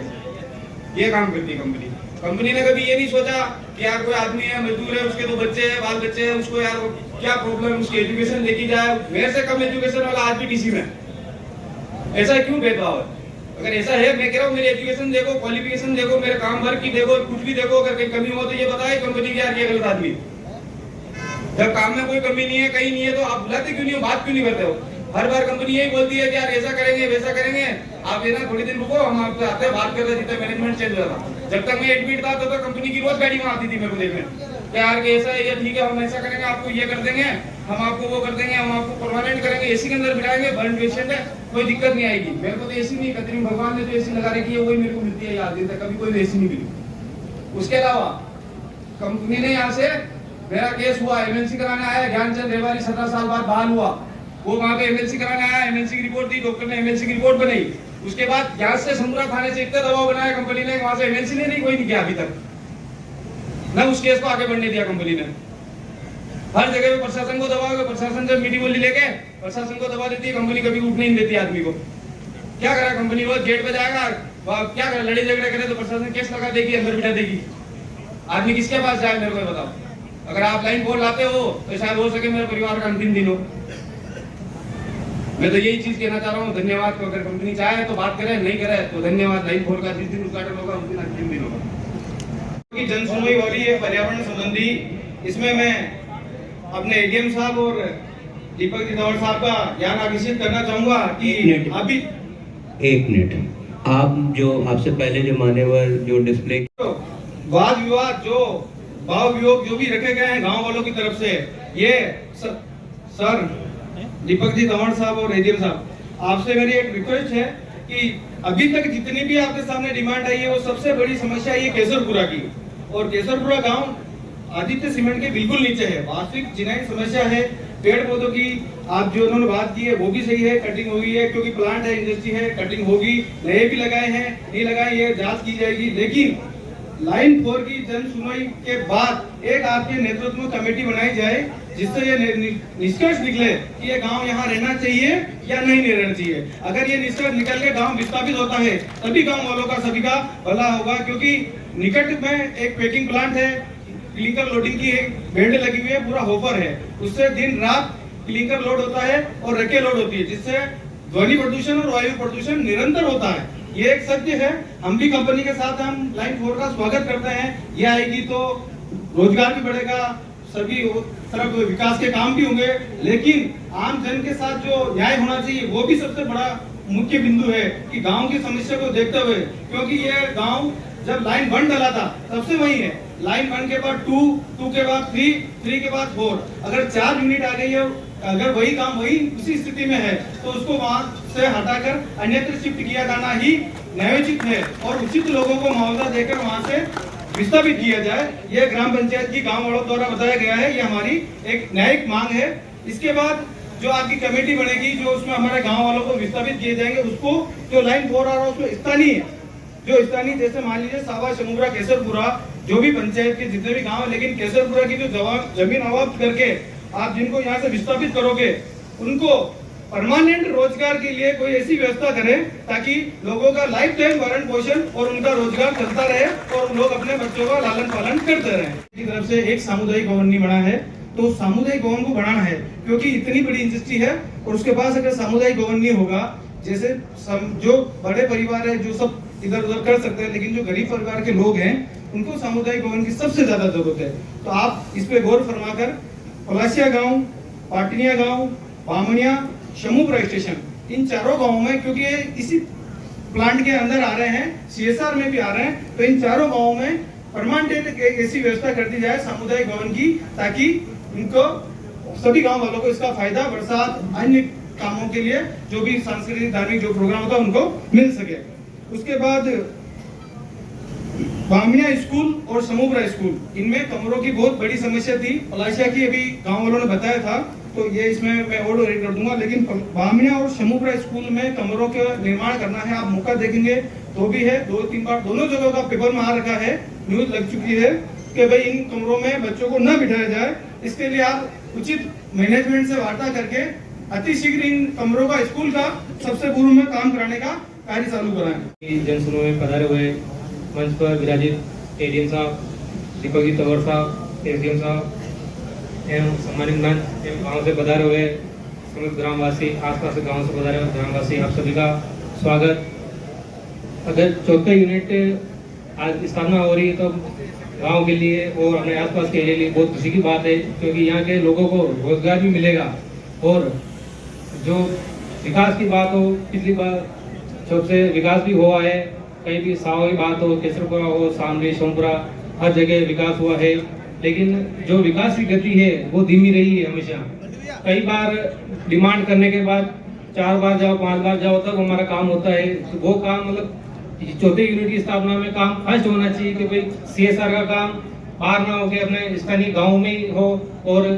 ये काम करती है कंपनी। कंपनी ने कभी ये नहीं सोचा कि यार कोई आदमी है, मजदूर है, उसके 2 बच्चे हैं, बाल बच्चे हैं, उसको यार क्या प्रॉब्लम, उसकी एजुकेशन देखी जाए। मेरे से कम एजुकेशन वाला आज भी टीसी में, ऐसा क्यों भेदभाव है? अगर ऐसा है, मैं कह रहा हूँ मेरी एजुकेशन देखो, क्वालिफिकेशन देखो, मेरे काम भर की देखो, कुछ भी देखो। अगर कहीं कमी हो तो ये बताए कंपनी की यार ये गलत आदमी। जब काम में कोई कमी नहीं है, कहीं नहीं है, तो आप बुलाते क्यों नहीं हो, बात क्यों नहीं करते हो? हर बार कंपनी यही बोलती है कि यार ऐसा करेंगे वैसा करेंगे, आप ये ना थोड़ी दिन रुको, हम आपसे आते हैं बात करते हैं। जितना मैनेजमेंट चेंज हुआ था, जब तक मैं एडमिट था तब तक कंपनी की रोज गाड़ी में आती थी मेरे को देखने, यार कि ऐसा है, ये ठीक है हम ऐसा करेंगे, आपको ये कर देंगे, हम आपको वो कर देंगे, हम आपको परमानेंट करेंगे, एसी के अंदर बिठाएंगे, बर्न पेशेंट है कोई दिक्कत नहीं आएगी। मेरे को तो एसी नहीं, कतरी भगवान ने जो एसी लगा रखी है वही मेरे को मिलती है, याद दिन तक कभी कोई एसी नहीं मिली। उसके अलावा कंपनी ने यहाँ से मेरा केस हुआ, MLC कराने आया, ज्ञानचंद रेवारी 17 साल बाद बहाल हुआ, वो वहाँ पे MLC कराने आया, MLC की रिपोर्ट दी, डॉक्टर ने MLC की रिपोर्ट बनाई। उसके बाद यहाँ से समुद्रा थाने से इतना दबाव बनाया कंपनी ने, वहां से MLC ने नहीं कोई नहीं किया अभी तक, न उस केस को आगे बढ़ने दिया कंपनी ने। हर जगह पे प्रशासन को दबाओगे, प्रशासन जब मीठी बोली लेके प्रशासन को दबा देती है, कंपनी कभी उठने नहीं देती आदमी को। क्या करा कंपनी, रोज गेट पे जाएगा, क्या करे, लड़ाई झगड़े करे तो प्रशासन केस लगा देगी, अंदर बिठा देगी। आदमी किसके पास जाए मेरे को बताओ? अगर आप लाइन 4 लाते हो तो शायद हो सके मेरे परिवार का अंतिम दिन हो। मैं तो यही चीज कहना चाह रहा हूँ, धन्यवाद को। अगर कंपनी चाहे तो बात करे, नहीं करे तो धन्यवाद। लाइन 4 का जिस दिन उद्घाटन होगा उस दिन अंतिम दिन होगा। जन सुनवाई हो रही है पर्यावरण संबंधी, इसमें मैं अपने ADM साहब और दीपक जी तंवर साहब का ध्यान आकर्षित करना चाहूंगा कि अभी 1 मिनट, आप जो आपसे पहले जो मान्यवर जो डिस्प्ले वाद विवाद जो भाव वियोग जो भी रखे गए हैं गांव वालों की तरफ से, ये सर दीपक जी तंवर साहब और ADM साहब, आपसे मेरी एक रिक्वेस्ट है कि अभी तक जितनी भी आपके सामने डिमांड आई है वो सबसे बड़ी समस्या ये केसरपुरा की, और केसरपुरा गांव आदित्य सीमेंट के बिल्कुल नीचे है। वास्तविक जिनाई समस्या है। पेड़ पौधों की आप जो उन्होंने बात की है वो भी सही है, कटिंग हुई है क्योंकि प्लांट है, इंडस्ट्री है, कटिंग होगी, नए भी लगाए हैं नहीं लगाए ये जांच की जाएगी। लेकिन लाइन 4 की जन सुनवाई के बाद एक आपके नेतृत्व में कमेटी बनाई जाए, जिससे ये निष्कर्ष निकले कि ये गांव यहाँ रहना चाहिए या नहीं रहना चाहिए। अगर ये निष्कर्ष निकल के गांव विस्थापित होता है तभी गांव वालों का सभी का भला होगा, क्योंकि निकट में एक पैकिंग प्लांट है, क्लिंकर लोडिंग की एक बेल्ट लगी हुई है, पूरा होपर है, उससे दिन रात क्लिंकर लोड होता है और रके लोड होती है, जिससे ध्वनि प्रदूषण और वायु प्रदूषण निरंतर होता है। ये एक सत्य है। हम भी कंपनी के साथ हम लाइन 4 का स्वागत करते हैं। ये आएगी तो रोजगार भी बढ़ेगा, सभी तरफ विकास के काम भी होंगे, लेकिन आम जन के साथ जो न्याय होना चाहिए वो भी सबसे बड़ा मुख्य बिंदु है कि गांव की समस्या को देखते हुए, क्योंकि ये गांव जब लाइन 1 डला था तब से वही है, लाइन 1 के बाद 2 के बाद 3 के बाद 4, अगर 4 यूनिट आ गई है, अगर वही काम वही उसी स्थिति में है तो उसको वहां से हटाकर अन्यत्र शिफ्ट किया जाना ही न्यायोचित है और उचित लोगों को मुआवजा देकर वहां से विस्थापित किया जाए। यह ग्राम पंचायत की गांव वालों द्वारा बताया गया है, यह हमारी एक न्यायिक मांग है। इसके बाद जो आपकी कमेटी बनेगी, जो उसमें हमारे गांव वालों को विस्थापित किए जाएंगे, उसको जो लाइन 4 आ रहा है उसमें स्थानीय जैसे मान लीजिए सावा, शमुबरा, केसरपुरा, जो भी पंचायत के जितने भी गांव है, लेकिन केसरपुरा की जो जमीन अवाप्त करके आप जिनको यहाँ से विस्थापित करोगे उनको परमानेंट रोजगार के लिए कोई ऐसी व्यवस्था करें ताकि लोगों का लाइफ टाइम भरण पोषण और उनका रोजगार चलता रहे और लोग अपने बच्चों का लालन पालन करते रहे। की तरफ से एक सामुदायिक भवन नहीं बना है, तो सामुदायिक भवन को बढ़ाना है, क्योंकि इतनी बड़ी इंडस्ट्री है और उसके पास अगर सामुदायिक भवन नहीं होगा, जैसे जो बड़े परिवार है जो सब इधर उधर कर सकते हैं, लेकिन जो गरीब परिवार के लोग हैं उनको सामुदायिक भवन की सबसे ज्यादा जरूरत है। तो आप इस पे गौर फरमाकर पलाशिया गांव, पाटनिया गांव, बामनिया, शमुबरा स्टेशन, इन चारों गांवों में, क्योंकि ये इसी प्लांट के अंदर आ रहे हैं, सीएसआर में भी आ रहे हैं, तो इन चारों गांवों में परमानेंट ऐसी व्यवस्था कर दी जाए सामुदायिक भवन की, ताकि इनको सभी गांव वालों को इसका फायदा बरसात अन्य कामों के लिए जो भी सांस्कृतिक धार्मिक जो प्रोग्राम होता है उनको मिल सके। उसके बाद बामिया स्कूल और शमुबरा स्कूल, इनमें कमरों की बहुत बड़ी समस्या थी। पलाशिया की अभी गांव वालों ने बताया था, तो ये इसमें मैं और रेड कर दूंगा, लेकिन बामिया और शमुबरा स्कूल में कमरों का निर्माण करना है। आप मौका देखेंगे तो भी है, 2-3 बार दोनों जगहों का पेपर में आ रखा है, न्यूज लग चुकी है कि भाई इन कमरों में बच्चों को न बिठाया जाए। इसके लिए आप उचित मैनेजमेंट से वार्ता करके अतिशीघ्र इन कमरों का स्कूल का सबसे पूर्व में काम कराने का कार्य चालू कराएं। जन सुनवाई में पधारे हुए मंच पर विराजित एडीएम साहब, दीपक जी तंवर साहब, एसडीएम साहब एवं सम्मानित मंच एवं गाँव से पधारे हुए समस्त ग्रामवासी, आसपास के गाँव से पधारे हुए ग्रामवासी, आप सभी का स्वागत। अगर 4 यूनिट आज स्थापना हो रही है तो गांव के लिए और अपने आसपास के एरिया के लिए बहुत खुशी की बात है, क्योंकि यहाँ के लोगों को रोजगार भी मिलेगा और जो विकास की बात हो, पिछली बार सबसे विकास भी हुआ है, कहीं भी सावा की बात हो, केसरपुरा हो, सामने सोमपुरा, हर जगह विकास हुआ है, लेकिन जो विकास की गति है वो धीमी रही है हमेशा। कई बार डिमांड करने के बाद 4 बार जाओ, 5 बार जाओ तब हमारा काम होता है। तो वो काम मतलब 4थे यूनिट की स्थापना में काम फर्स्ट होना चाहिए कि भाई सीएसआर का काम बाहर ना हो के अपने स्थानीय गाँव में ही हो और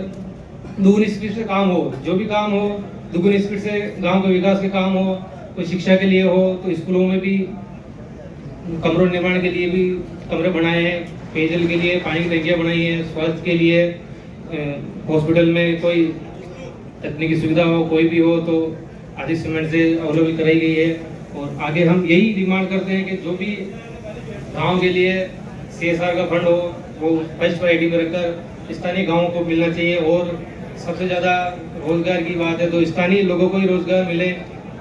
दुगुनी स्पीड से काम हो, जो भी काम हो दुगुनी स्पीड से गाँव के विकास के काम हो, कोई शिक्षा के लिए हो तो स्कूलों में भी कमरों निर्माण के लिए भी कमरे बनाए हैं, पेयजल के लिए पानी की टंकियाँ बनाई हैं, स्वास्थ्य के लिए हॉस्पिटल में कोई तकनीकी सुविधा हो कोई भी हो तो आदि सीमेंट से अवेलेबल कराई गई है। और आगे हम यही डिमांड करते हैं कि जो भी गांव के लिए सीएसआर का फंड हो वो फर्स्ट प्रायोरिटी में रखकर स्थानीय गांवों को मिलना चाहिए। और सबसे ज़्यादा रोजगार की बात है तो स्थानीय लोगों को ही रोजगार मिले,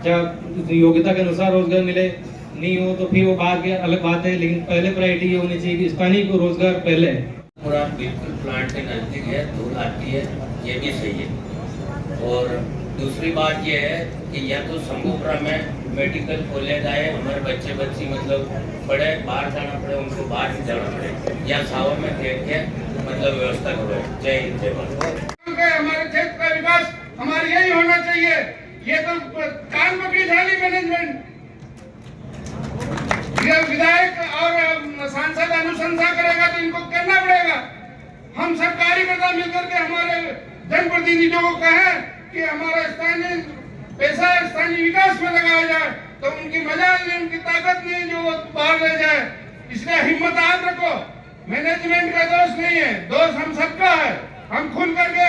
चाहे योग्यता के अनुसार रोजगार मिले, नहीं हो तो फिर वो बात की अलग बात है, लेकिन पहले प्रायोरिटी ये होनी चाहिए कि स्थानीय को रोजगार पहले है। पूरा बिल्कुल प्लांट के नज़दीक है, धूल आती है, ये भी सही है। और दूसरी बात ये है कि या तो शंभूपुरा में मेडिकल खोले जाए, हमारे बच्चे बच्ची मतलब बड़े बाहर जाना पड़े, उनको बाहर नहीं जाना पड़े, या सावा में देख के मतलब व्यवस्था करो। जय हिंद, जय भारत। हमारे क्षेत्र का विकास हमारे यही होना चाहिए। ये तो कान पकड़ी झाली मैनेजमेंट, ये विधायक और सांसद अनुशंसा करेगा तो इनको करना पड़ेगा। हम सब कार्यकर्ता मिलकर के हमारे जनप्रतिनिधियों को कहें कि हमारा स्थानीय पैसा स्थानीय विकास में लगाया जाए, तो उनकी मजाल नहीं, उनकी ताकत नहीं जो वो बाहर ले जाए। इसलिए हिम्मत आज रखो। मैनेजमेंट का दोष नहीं है, दोष हम सबका है। हम खुल करके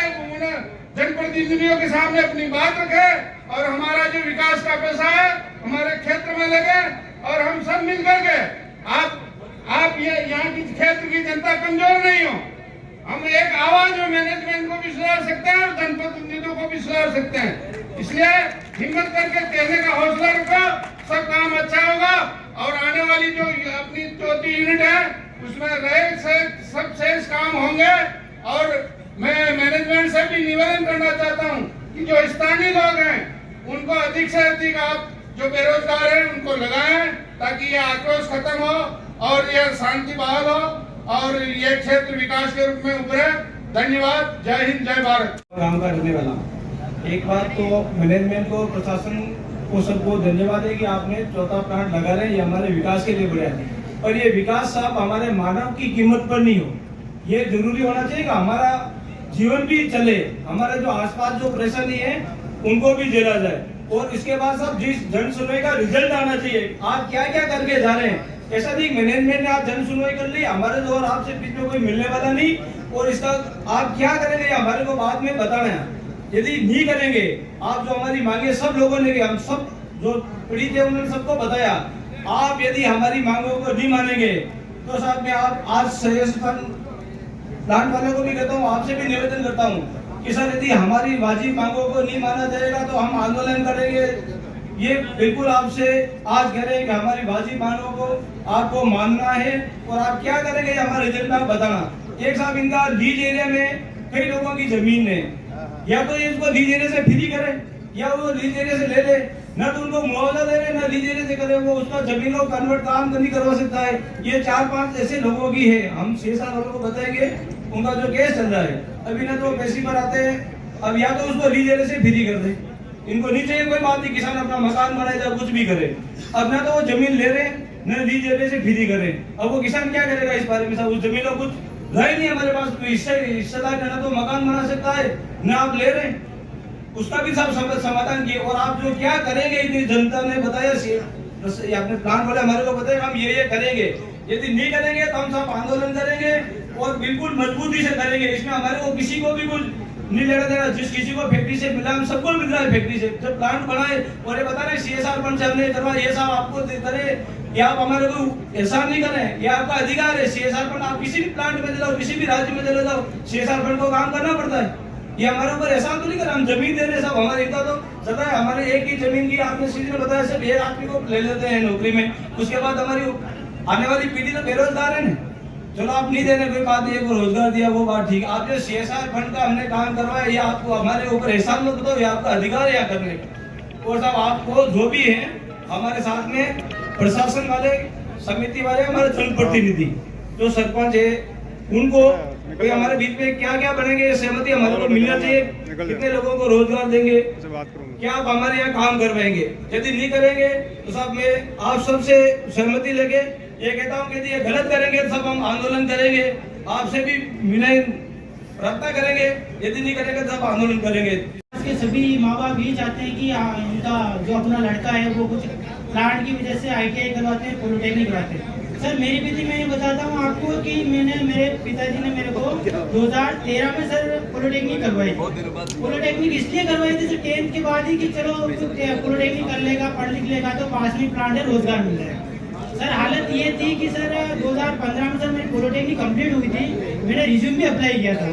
जनप्रतिनिधियों के सामने अपनी बात रखें और हमारा जो विकास का पैसा है हमारे क्षेत्र में लगे और हम सब मिल करके आप ये यहाँ की क्षेत्र की जनता कमजोर नहीं हो। हम एक आवाज में मैनेजमेंट को भी सुधार सकते हैं और जनप्रतिनिधियों को भी सुधार सकते हैं। इसलिए हिम्मत करके कहने का हौसला रखो, सब काम अच्छा होगा और आने वाली जो अपनी चौथी यूनिट है उसमें सब शेष काम होंगे। और मैं मैनेजमेंट से भी निवेदन करना चाहता हूं कि जो स्थानीय लोग हैं उनको अधिक से अधिक आप जो बेरोजगार हैं उनको लगाएं ताकि ये आक्रोश खत्म हो और ये शांति बहाल हो और ये क्षेत्र विकास के रूप में उभरे। धन्यवाद। जय हिंद, जय भारत। काम का रहने वाला एक बात तो मैनेजमेंट को, प्रशासन को, सबको धन्यवाद है कि आपने चौथा प्लांट लगा रहे हैं। ये हमारे विकास के लिए बढ़िया है और ये विकास साहब हमारे मानव की कीमत पर नहीं हो, ये जरूरी होना चाहिए कि हमारा जीवन भी चले, हमारे जो आसपास जो परेशानी है उनको भी झेला जाए। और इसके बाद सब जिस जन सुनवाई का रिजल्ट आना चाहिए। आप क्या क्या करके जा रहे हैं, ऐसा नहीं मैनेजमेंट ने आप जन सुनवाई कर ली, हमारे जो और आपसे बीच में कोई मिलने वाला नहीं और इसका आप क्या करेंगे हमारे को बाद में बताना है। यदि नहीं करेंगे आप जो हमारी मांगे सब लोगों ने, हम सब जो पीड़ित है उन्होंने सबको बताया, आप यदि हमारी मांगों को नहीं मानेंगे तो साहब मैं आप आज प्लांट वाले को भी कहता हूँ, आपसे भी निवेदन करता हूँ कि सर यदि हमारी वाजिब मांगों को नहीं माना जाएगा तो हम आंदोलन करेंगे। ये बिल्कुल आपसे आज कह रहे हैं कि हमारी वाजिब मांगों को आपको मानना है और आप क्या करेंगे हमारे रिजल्ट में आप बताना। एक साहब इनका लीज एरिया में कई लोगों की जमीन है, या तो इसको लीज एरिया से फ्री करें या वो लीज एरिया से ले ले, न तो उनको मुआवजा दे रहे न लीज एरिया से करे, वो उसका जमीन को कन्वर्ट काम नहीं करवा सकता है। ये 4-5 ऐसे लोगों की है, हम 6 साल वालों को बताएंगे उनका जो केस चल रहा है। अभी ना तो पैसे पर आते हैं, अब या तो उसको लीज एरिया से फ्री कर दे, इनको नहीं चाहिए कोई बात नहीं, किसान अपना मकान बनाए या कुछ भी करे। अब ना तो वो जमीन ले रहे न लीज एरिया से फ्री करे, अब वो किसान क्या करेगा इस बारे में? उस जमीन का कुछ रहे नहीं हमारे पास, हिस्सेदार ना तो मकान बना सकता है न आप ले रहे, उसका भी सब समाधान किए। और आप जो क्या करेंगे इतनी जनता ने बताया, आपने प्लांट वाले हमारे को बताया हम ये करेंगे, यदि नहीं करेंगे तो हम सब आंदोलन करेंगे और बिल्कुल मजबूती से करेंगे। इसमें हमारे को किसी को भी कुछ नहीं लेना देना, जिस किसी को फैक्ट्री से मिला हम सबको मिल रहा है फैक्ट्री से। जब प्लांट बनाए और ये बता रहे CSR फंड से हमने करवाया, ये सब आपको करे या आप हमारे को एहसान नहीं करें, ये आपका अधिकार है। CSR फंड आप किसी भी प्लांट में चलाओ, किसी भी राज्य में चले जाओ, CSR फंड को काम करना पड़ता है। ये हमारे ऊपर एहसान तो नहीं कर, हम जमीन दे रहे सब हमारे, इतना तो सदा है हमारे एक ही जमीन की आपने सीधे ने बताया सिर्फ 1 आदमी को ले लेते हैं नौकरी में, उसके बाद हमारी आने वाली पीढ़ी तो बेरोजगार है ना। चलो आप नहीं देने कोई बात नहीं, वो रोजगार दिया वो बात ठीक है, आप जो CSR फंड का हमने काम करवाया ये आपको हमारे ऊपर एहसान मत बताओ, ये आपका अधिकार है यहाँ करने का। और साहब आपको जो भी है हमारे साथ में प्रशासन वाले, समिति वाले, हमारे जनप्रतिनिधि जो सरपंच है उनको कोई हमारे बीच में क्या क्या बनेंगे सहमति हमारे को मिलना चाहिए, कितने लोगों को रोजगार देंगे, क्या आप हमारे यहाँ काम करवाएंगे। यदि नहीं करेंगे तो साहब मैं आप सबसे सहमति लेके ये कहता हूँ कि यदि ये गलत करेंगे तो सब हम आंदोलन करेंगे, आपसे भी विनय प्रार्थना करेंगे, यदि नहीं करेंगे तो सब आंदोलन करेंगे। के सभी माँ बाप ये चाहते हैं कि उनका जो अपना लड़का है वो कुछ प्लांट की वजह से ITI करवाते हैं, पॉलिटेक्निक करवाते हैं। सर मेरी विधि में ये बताता हूँ आपको कि मेरे पिताजी ने मेरे को 2013 में सर पॉलिटेक्निक करवाई। पॉलिटेक्निक इसलिए करवाई थी सर 10th के बाद ही कि चलो पॉलिटेक्निक कर लेगा, पढ़ लिख लेगा तो पास में प्लांट है, रोजगार मिल जाएगा। सर हालत ये थी कि सर 2015 में सर मेरी पॉलिटेक्निक कंप्लीट हुई थी, मैंने रिज्यूम भी अप्लाई किया था।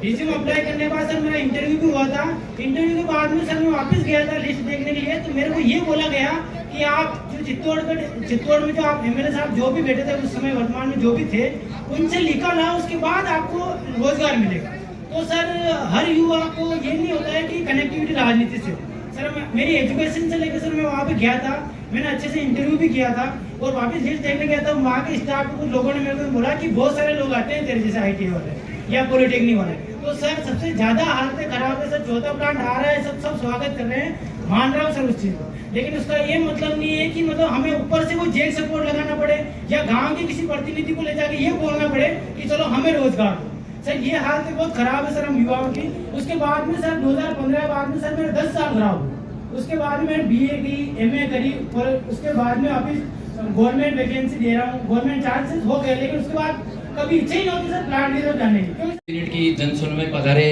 रिज्यूम अप्लाई करने के बाद सर मेरा इंटरव्यू भी हुआ था। इंटरव्यू के बाद में सर मैं वापस गया था लिस्ट देखने के लिए, तो मेरे को ये बोला गया कि आप जो चित्तौड़ में जो आप MLA साहब जो भी बैठे थे उस समय, वर्तमान में जो भी थे, उनसे लिखा ला उसके बाद आपको रोजगार मिलेगा। तो सर हर युवा को ये नहीं होता है कि कनेक्टिविटी राजनीति से। सर मेरी एजुकेशन से लेकर सर मैं वहाँ पे गया था, मैंने अच्छे से इंटरव्यू भी किया था और वापस लिस्ट देखने गया था। वहाँ के स्टाफ को कुछ लोगों ने मेरे को बोला कि बहुत सारे लोग आते हैं तेरे जैसे ITI वाले या पॉलिटेक्निक वाले। तो सर सबसे ज्यादा हालत खराब है सर, चौथा प्लांट आ रहा है, सब स्वागत कर रहे हैं, मान रहा हूँ सर उस चीज को, लेकिन उसका ये मतलब नहीं है कि मतलब हमें ऊपर से वो जेल सपोर्ट लगाना पड़े या गांव के किसी प्रतिनिधि को ले जाके ये बोलना पड़े कि चलो हमें रोजगार दो। सर ये हालत बहुत खराब है सर हम युवाओं की। उसके बाद में सर 2015 बाद में सर मेरे 10 साल खराब हुए। उसके बाद में BA की, MA करी और उसके बाद में वापिस गवर्नमेंट वैकेंसी दे रहा हूँ, गवर्नमेंट चांसेस हो गए, लेकिन उसके बाद कभी इच्छा ही नहीं होती सर प्लांट की तरफ जाने की। मिनट की जनसुनवाई पधारे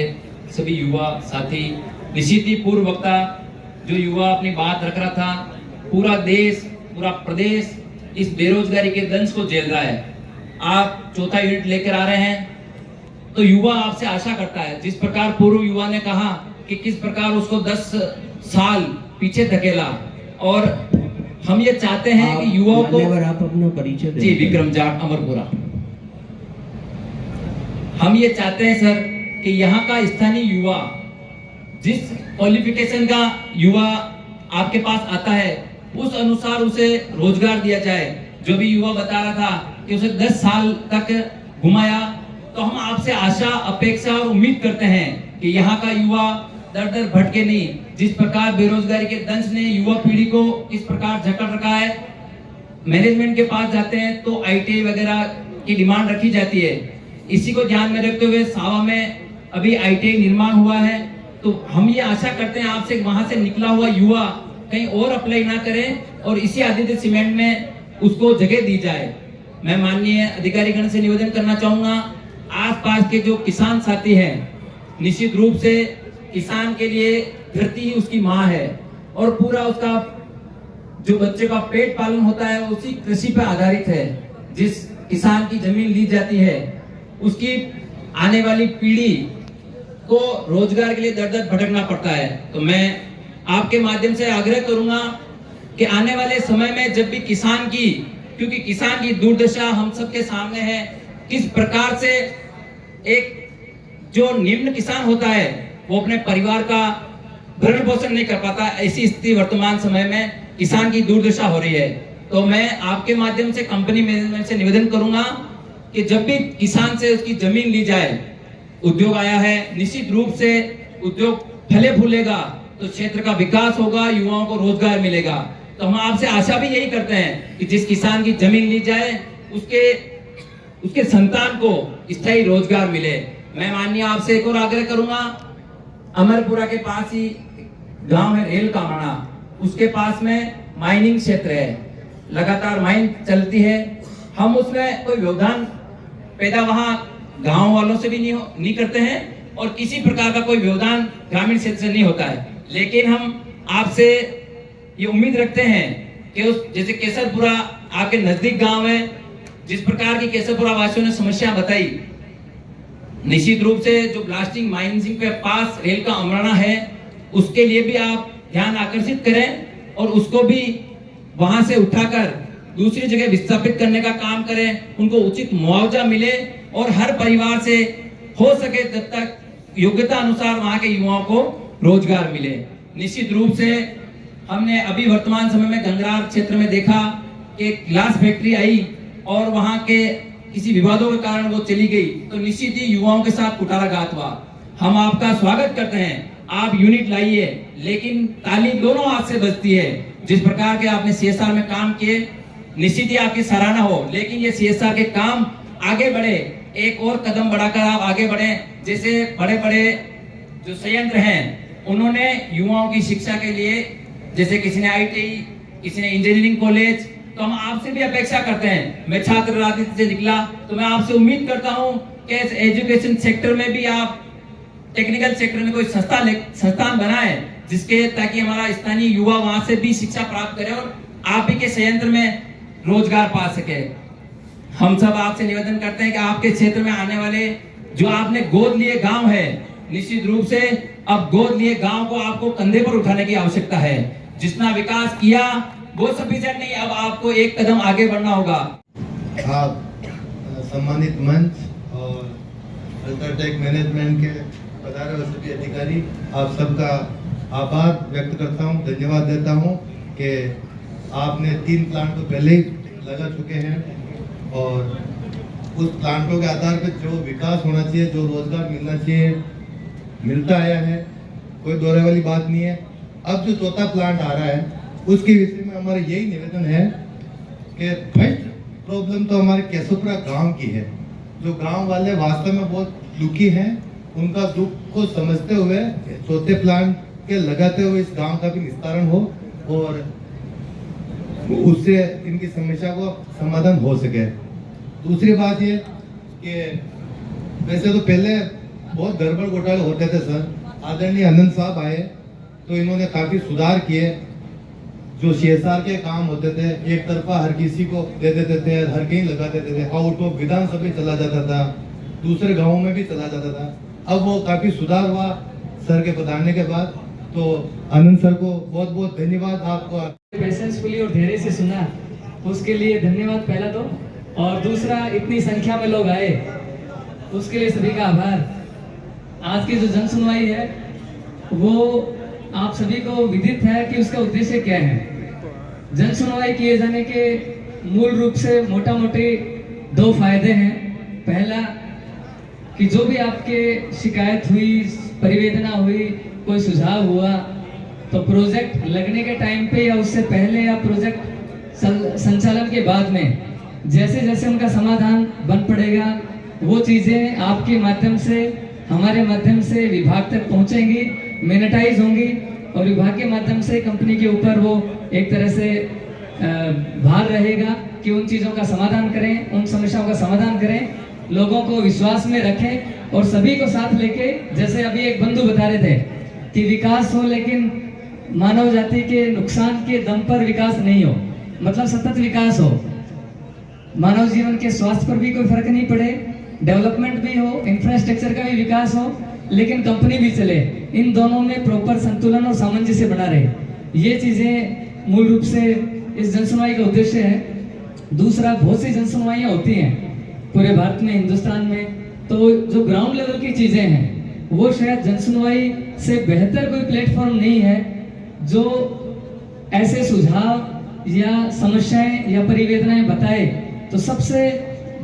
सभी युवा साथी, निश्चित ही पूर्व वक्ता जो युवा अपनी बात रख रहा था, पूरा देश पूरा प्रदेश इस बेरोजगारी के दंश को झेल रहा है। आप चौथा यूनिट लेकर आ रहे हैं तो युवा आपसे आशा करता है, जिस प्रकार पूर्व युवा ने कहा कि किस प्रकार उसको 10 साल पीछे धकेला, और हम ये चाहते हैं कि युवाओं को आप अपना परिचय दें। जी, विक्रम जाट अमरपुरा। हम ये चाहते हैं सर कि यहाँ का स्थानीय युवा, जिस क्वालिफिकेशन का युवा आपके पास आता है उस अनुसार उसे रोजगार दिया जाए। जो भी युवा बता रहा था कि उसे 10 साल तक घुमाया, तो हम आपसे आशा अपेक्षा और उम्मीद करते हैं कि यहाँ का युवा दर दर भटके नहीं। जिस प्रकार बेरोजगारी के दंश ने युवा पीढ़ी को इस प्रकार जकड़ रखा है, मैनेजमेंट के पास जाते हैं तो ITI वगैरह की डिमांड रखी जाती है। इसी को ध्यान में रखते हुए सावा में अभी ITI निर्माण हुआ है, तो हम ये आशा करते हैं आपसे वहां से निकला हुआ युवा कहीं और अप्लाई ना करें और इसी आदित्य सीमेंट में उसको जगह दी जाए। मैं माननीय अधिकारीगण से निवेदन करना चाहूंगा, आसपास के जो किसान साथी हैं, निश्चित रूप से किसान के लिए धरती ही उसकी माँ है और पूरा उसका जो बच्चे का पेट पालन होता है उसी कृषि पर आधारित है। जिस किसान की जमीन ली जाती है उसकी आने वाली पीढ़ी को रोजगार के लिए दर दर भटकना पड़ता है। तो मैं आपके माध्यम से आग्रह करूंगा कि आने वाले समय में जब भी किसान की, क्योंकि किसान की दुर्दशा हम सबके सामने है, किस प्रकार से एक जो निम्न किसान होता है वो अपने परिवार का भरण पोषण नहीं कर पाता, ऐसी स्थिति वर्तमान समय में किसान की दुर्दशा हो रही है। तो मैं आपके माध्यम से कंपनी मैनेजमेंट से निवेदन करूंगा कि जब भी किसान से उसकी जमीन ली जाए, उद्योग आया है, निश्चित रूप से उद्योग फले फूलेगा तो क्षेत्र का विकास होगा, युवाओं को रोजगार मिलेगा। तो हम आपसे आशा भी यही करते हैं कि जिस किसान की जमीन ली जाए उसके संतान को स्थायी रोजगार मिले। मैं माननीय आपसे एक और आग्रह करूंगा, अमरपुरा के पास ही गांव है रेल कामना, उसके पास में माइनिंग क्षेत्र है, लगातार माइन चलती है। हम उसमें कोई व्यवधान पैदा वहां गांव वालों से भी नहीं करते हैं और किसी प्रकार का कोई व्यवधान ग्रामीण क्षेत्र से नहीं होता है। लेकिन हम आपसे ये उम्मीद रखते हैं कि उस जैसे केसरपुरा आपके नजदीक गांव है, जिस प्रकार की केसरपुरा वासियों ने समस्या बताई, निश्चित रूप से जो ब्लास्टिंग माइनिंग के पास रेल का अमराना है उसके लिए भी आप ध्यान आकर्षित करें और उसको भी वहां से उठाकर दूसरी जगह विस्थापित करने का काम करें, उनको उचित मुआवजा मिले और हर परिवार से हो सके तब तक योग्यता अनुसार वहां के युवाओं को रोजगार मिले। निश्चित रूप से हमने अभी वर्तमान समय में गंगरार क्षेत्र में देखा कि ग्लास फैक्ट्री आई और वहां के किसी विवादों के कारण वो चली गई, तो निश्चित ही युवाओं के साथ कुटाराघात हुआ। हम आपका स्वागत करते हैं, आप यूनिट लाइए, लेकिन ताली दोनों हाथ से बजती है। जिस प्रकार के आपने CSR में काम किए, निश्चित ही आपकी सराहना हो, लेकिन ये CSR के काम आगे बढ़े, एक और कदम बढ़ाकर आप आगे बढ़े। जैसे बड़े बड़े जो संयंत्र हैं उन्होंने युवाओं की शिक्षा के लिए, जैसे किसी ने ITI, किसी ने इंजीनियरिंग कॉलेज, तो हम आपसे भी अपेक्षा करते हैं। मैं छात्र राजनीति से निकला तो मैं आपसे उम्मीद करता हूं कि एजुकेशन सेक्टर में भी आप टेक्निकल सेक्टर में कोई संस्थान बनाए, जिसके ताकि हमारा स्थानीय युवा वहां से भी शिक्षा प्राप्त करे और आप ही के संयंत्र में रोजगार पा सके। हम सब आपसे निवेदन करते हैं कि आपके क्षेत्र में आने वाले जो आपने गोद लिए गांव है, निश्चित रूप से अब गोद लिए गांव को आपको कंधे पर उठाने की आवश्यकता है। जितना विकास किया वो सफिशिएंट नहीं, अब आपको एक कदम आगे बढ़ना होगा। आप सम्मानित मंच और अल्ट्राटेक मैनेजमेंट के पधारे हुए सभी अधिकारी, आप सबका आभार व्यक्त करता हूं, धन्यवाद देता हूं कि आपने 3 प्लांट तो पहले ही लगा चुके हैं और उस प्लांटों के आधार पर जो विकास होना चाहिए, जो रोजगार मिलना चाहिए, मिलता आया है, कोई दोहरे वाली बात नहीं है। अब जो चौथा प्लांट आ रहा है उसके विषय में हमारा यही निवेदन है कि फर्स्ट प्रॉब्लम तो हमारे केसोपुरा गांव की है। जो गांव वाले वास्तव में बहुत दुखी हैं, उनका दुख को समझते हुए चौथे प्लांट के लगाते हुए इस गांव का भी निस्तारण हो और उससे इनकी समस्या को समाधान हो सके। दूसरी बात ये कि वैसे तो पहले बहुत गड़बड़ घोटाले होते थे सर, आदरणीय आनंद साहब आए तो इन्होंने काफ़ी सुधार किए। जो CSR के काम होते थे एक तरफा हर किसी को दे देते थे, हर कहीं लगा देते थे, आउट ऑफ विधानसभा चला जाता था, दूसरे गाँवों में भी चला जाता था। अब वो काफ़ी सुधार हुआ सर के पधारने के बाद। तो आनंद सर को बहुत बहुत धन्यवाद। आपको पेशेंसफुली और धैर्य से सुना उसके लिए धन्यवाद पहला तो, और दूसरा इतनी संख्या में लोग आए उसके लिए सभी का आभार। आज की जो जन सुनवाई है वो आप सभी को विदित है कि उसका उद्देश्य क्या है। जन सुनवाई किए जाने के मूल रूप से मोटा मोटी दो फायदे हैं। पहला कि जो भी आपके शिकायत हुई, परिवेदना हुई, कोई सुझाव हुआ तो प्रोजेक्ट लगने के टाइम पे या उससे पहले या प्रोजेक्ट संचालन के बाद में जैसे जैसे उनका समाधान बन पड़ेगा वो चीज़ें आपके माध्यम से, हमारे माध्यम से विभाग तक पहुंचेंगी, मोनेटाइज होंगी और विभाग के माध्यम से कंपनी के ऊपर वो एक तरह से भार रहेगा कि उन चीज़ों का समाधान करें, उन समस्याओं का समाधान करें, लोगों को विश्वास में रखें और सभी को साथ लेके, जैसे अभी एक बंधु बता रहे थे कि विकास हो लेकिन मानव जाति के नुकसान के दम पर विकास नहीं हो, मतलब सतत विकास हो, मानव जीवन के स्वास्थ्य पर भी कोई फर्क नहीं पड़े, डेवलपमेंट भी हो, इंफ्रास्ट्रक्चर का भी विकास हो, लेकिन कंपनी भी चले, इन दोनों में प्रॉपर संतुलन और सामंजस्य बना रहे। ये चीजें मूल रूप से इस जनसुनवाई का उद्देश्य है। दूसरा, बहुत सी जनसुनवाइयाँ होती हैं पूरे भारत में, हिंदुस्तान में, तो जो ग्राउंड लेवल की चीजें हैं वो शायद जनसुनवाई से बेहतर कोई प्लेटफॉर्म नहीं है जो ऐसे सुझाव या समस्याएं या परिवेदनाएं बताए। तो सबसे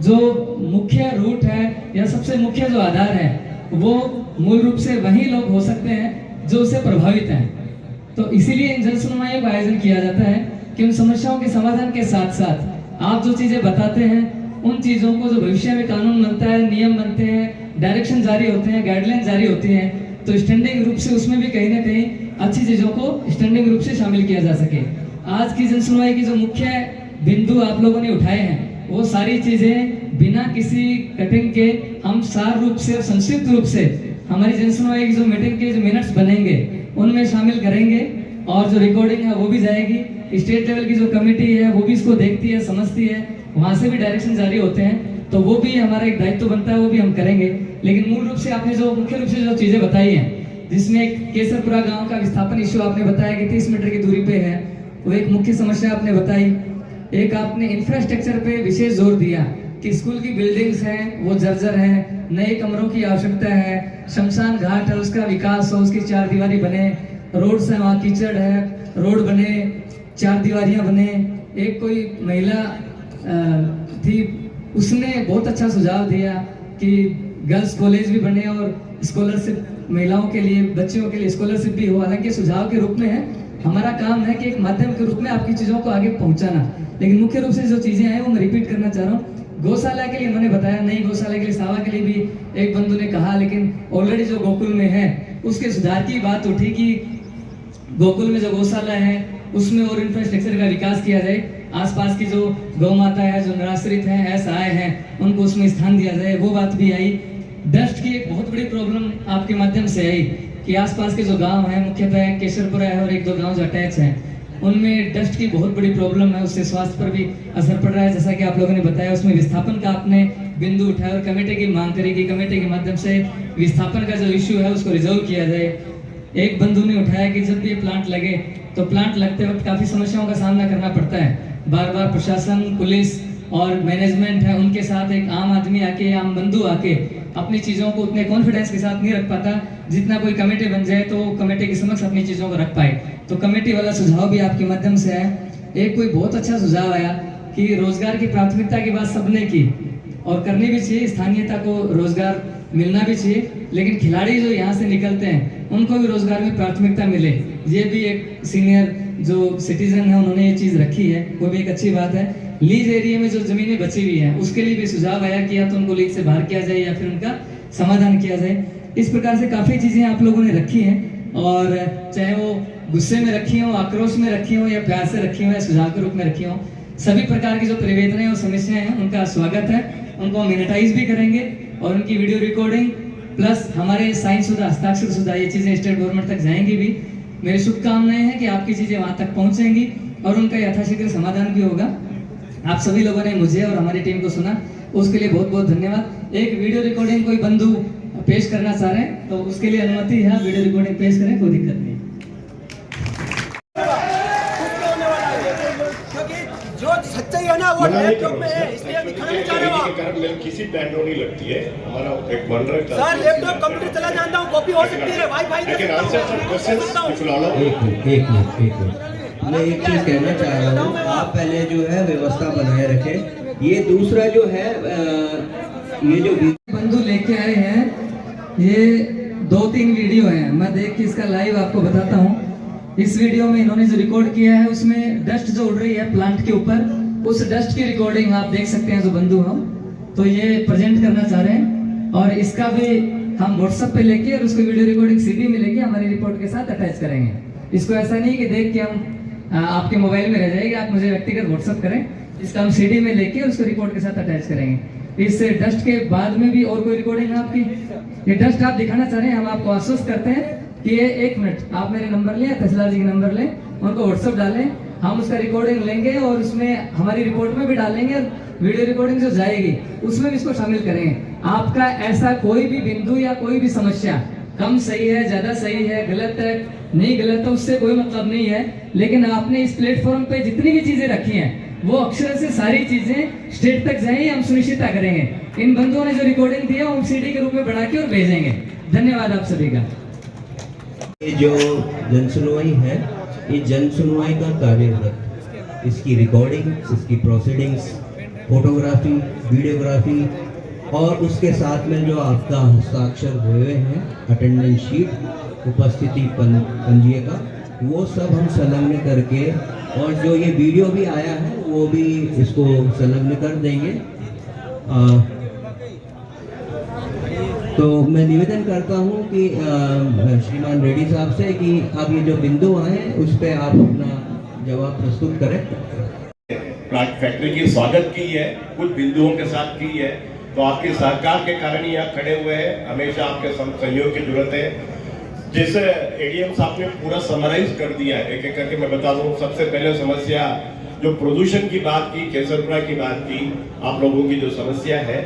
जो मुख्य रूट है या सबसे मुख्य जो आधार है वो मूल रूप से वही लोग हो सकते हैं जो उससे प्रभावित हैं। तो इसीलिए इन जनसुनवाइयों का आयोजन किया जाता है कि उन समस्याओं के समाधान के साथ साथ आप जो चीजें बताते हैं उन चीजों को, जो भविष्य में कानून बनता है, नियम बनते हैं, डायरेक्शन जारी होते हैं, गाइडलाइन जारी होती हैं, तो स्टैंडिंग रूप से उसमें भी कहीं ना कहीं अच्छी चीजों को स्टैंडिंग रूप से शामिल किया जा सके। आज की जनसुनवाई की जो मुख्य बिंदु आप लोगों ने उठाए हैं वो सारी चीजें बिना किसी कटिंग के हम सार रूप से और संक्षिप्त रूप से हमारी जनसुनवाई की जो मीटिंग के जो मिनट्स बनेंगे उनमें शामिल करेंगे और जो रिकॉर्डिंग है वो भी जाएगी। स्टेट लेवल की जो कमेटी है वो भी इसको देखती है, समझती है, वहां से भी डायरेक्शन जारी होते हैं, तो वो भी हमारा एक दायित्व बनता है, वो भी हम करेंगे। लेकिन मूल रूप से आपने जो मुख्य रूप से जो चीजें बताई हैं, जिसमें एक केसरपुरा गांव का विस्थापन इश्यू आपने बताया कि 30 मीटर की दूरी पे है, वो एक मुख्य समस्या आपने बताई। एक आपने इंफ्रास्ट्रक्चर पे विशेष जोर दिया कि स्कूल की बिल्डिंग्स हैं वो जर्जर हैं, नए कमरों की आवश्यकता है, शमशान घाट है उसका विकास हो, उसकी 4 दीवारी बने, रोड से वहाँ कीचड़ है, रोड बने, 4 दीवारियां बने। एक कोई महिला थी, उसने बहुत अच्छा सुझाव दिया कि गर्ल्स कॉलेज भी बने और स्कॉलरशिप महिलाओं के लिए, बच्चियों के लिए स्कॉलरशिप भी हो। हालांकि सुझाव के रूप में है, हमारा काम है कि एक माध्यम के रूप में आपकी चीज़ों को आगे पहुंचाना। लेकिन मुख्य रूप से जो चीज़ें हैं वो मैं रिपीट करना चाह रहा हूँ। गौशाला के लिए मैंने बताया, नहीं गौशाला के लिए, सावा के लिए भी एक बंधु ने कहा, लेकिन ऑलरेडी जो गोकुल में है उसके सुधार की बात उठी कि गोकुल में जो गौशाला है उसमें और इंफ्रास्ट्रक्चर का विकास किया जाए, आसपास की जो गौ माता है, जो निराश्रित हैं, असहाय हैं, उनको उसमें स्थान दिया जाए, वो बात भी आई। डस्ट की एक बहुत बड़ी प्रॉब्लम आपके माध्यम से आई कि आसपास के जो गांव हैं, मुख्यतः केसरपुरा है और 1-2 गांव जो अटैच हैं, उनमें डस्ट की बहुत बड़ी प्रॉब्लम है, उससे स्वास्थ्य पर भी असर पड़ रहा है। जैसा कि आप लोगों ने बताया, उसमें विस्थापन का आपने बिंदु उठाया और कमेटी की मांग करी कि कमेटी के माध्यम से विस्थापन का जो इश्यू है उसको रिजोल्व किया जाए। एक बंधु ने उठाया कि जब भी प्लांट लगे तो प्लांट लगते वक्त काफी समस्याओं का सामना करना पड़ता है, बार बार प्रशासन, पुलिस और मैनेजमेंट है उनके साथ एक आम आदमी आके, आम बंधु आके अपनी चीज़ों को उतने कॉन्फिडेंस के साथ नहीं रख पाता जितना कोई कमेटी बन जाए तो कमेटी के समक्ष अपनी चीज़ों को रख पाए। तो कमेटी वाला सुझाव भी आपके माध्यम से आया। एक कोई बहुत अच्छा सुझाव आया कि रोजगार की प्राथमिकता की बात सबने की और करनी भी चाहिए, स्थानीयता को रोजगार मिलना भी चाहिए, लेकिन खिलाड़ी जो यहाँ से निकलते हैं उनको भी रोजगार में प्राथमिकता मिले। ये भी एक सीनियर जो सिटीजन है उन्होंने ये चीज़ रखी है, वो भी एक अच्छी बात है। लीज एरिया में जो जमीनें बची हुई हैं उसके लिए भी सुझाव आया कि या तो उनको लीज से बाहर किया जाए या फिर उनका समाधान किया जाए। इस प्रकार से काफ़ी चीज़ें आप लोगों ने रखी हैं और चाहे वो गुस्से में रखी हो, आक्रोश में रखी हो, या प्यार से रखी हो, या सुझाव के रूप में रखी हो, सभी प्रकार की जो परिवेदनाएं और समस्याएं हैं उनका स्वागत है। उनको मिनिटाइज भी करेंगे और उनकी वीडियो रिकॉर्डिंग प्लस हमारे साइन शुदा, हस्ताक्षर शुदा ये चीज़ें स्टेट गवर्नमेंट तक जाएंगी भी। मेरी शुभकामनाएं हैं कि आपकी चीज़ें वहाँ तक पहुँचेंगी और उनका यथाशीघ्र समाधान भी होगा। आप सभी लोगों ने मुझे और हमारी टीम को सुना, उसके लिए बहुत बहुत धन्यवाद। एक वीडियो रिकॉर्डिंग कोई बंधु पेश करना चाह रहे हैं तो उसके लिए अनुमति है, वीडियो रिकॉर्डिंग पेश करें, कोई दिक्कत नहीं। जो सच्चाई है ना वो लैपटॉप में है, इसलिए दिखाना नहीं चाह रहे हो। कारण मेरे किसी बैंडो नहीं लगती है, हमारा एक बंडर का सर लैपटॉप कंप्यूटर चला जानता हूं, कॉपी हो सकती है, वाईफाई लेकिन आंसर सम क्वेश्चंस फिलहाल एक मिनट मैं एक चीज कहना चाह रहा हूँ, आप पहले जो है व्यवस्था बनाए रखें। ये दूसरा जो है ये जो बंधु लेके आए हैं, ये 2-3 वीडियो हैं, मैं देख के इसका लाइव आपको बताता हूँ। इस वीडियो में इन्होंने जो रिकॉर्ड किया है उसमें डस्ट जो उड़ रही है प्लांट के ऊपर, उस डस्ट की रिकॉर्डिंग आप देख सकते हैं जो बंधु हम तो ये प्रेजेंट करना चाह रहे हैं। और इसका भी हम व्हाट्सएप पे लेके और उसको वीडियो रिकॉर्डिंग सीडी में लेके हमारी रिपोर्ट के साथ अटैच करेंगे। इसको ऐसा नहीं कि देख के हम आपके मोबाइल में रह जाएगी, आप मुझे व्यक्तिगत व्हाट्सएप करें, इसका हम सीडी में लेके उसको रिपोर्ट के साथ अटैच करेंगे। इस डस्ट के बाद में भी और कोई रिकॉर्डिंग है आपकी? ये डस्ट आप दिखाना चाह रहे हैं, हम आपको आश्वस्त करते हैं कि ये 1 मिनट आप मेरे नंबर लें, तहसीलदार जी के नंबर लें, उनको व्हाट्सएप डालें, हम उसका रिकॉर्डिंग लेंगे और उसमें हमारी रिपोर्ट में भी डालेंगे और वीडियो रिकॉर्डिंग जो जाएगी उसमें भी इसको शामिल करेंगे। आपका ऐसा कोई भी बिंदु या कोई भी समस्या कम सही है, ज्यादा सही है, गलत है, नहीं गलत है, उससे कोई मतलब नहीं है। लेकिन आपने इस प्लेटफॉर्म पे जितनी भी चीजें रखी हैं वो अक्षर से सारी चीजें स्टेट तक जाए, हम सुनिश्चित करेंगे। इन बंधुओं ने जो रिकॉर्डिंग दिया हम सीडी के रूप में बढ़ा के और भेजेंगे। धन्यवाद आप सभी का। ये जो जन सुनवाई है, ये जन सुनवाई का कार्यव्रत, इसकी रिकॉर्डिंग, इसकी प्रोसीडिंग्स, फोटोग्राफी, वीडियोग्राफी और उसके साथ में जो आपका हस्ताक्षर हुए हैं, अटेंडेंस शीट, उपस्थिति पंजिका, वो सब हम संलग्न करके और जो ये वीडियो भी आया है वो भी इसको संलग्न कर देंगे। तो मैं निवेदन करता हूँ कि श्रीमान रेड्डी साहब से कि आप ये जो बिंदु आए हैं उस पर आप अपना जवाब प्रस्तुत करें। प्लांट फैक्ट्री की स्वागत की है, कुछ बिंदुओं के साथ की है, तो आपके सहकार के कारण ही आप खड़े हुए हैं। हमेशा आपके सहयोग की जरूरत है। जैसे एडीएम साहब ने पूरा समराइज कर दिया है, एक एक करके मैं बता दूं। सबसे पहले समस्या जो प्रदूषण की बात की, केसरपुरा की बात की, आप लोगों की जो समस्या है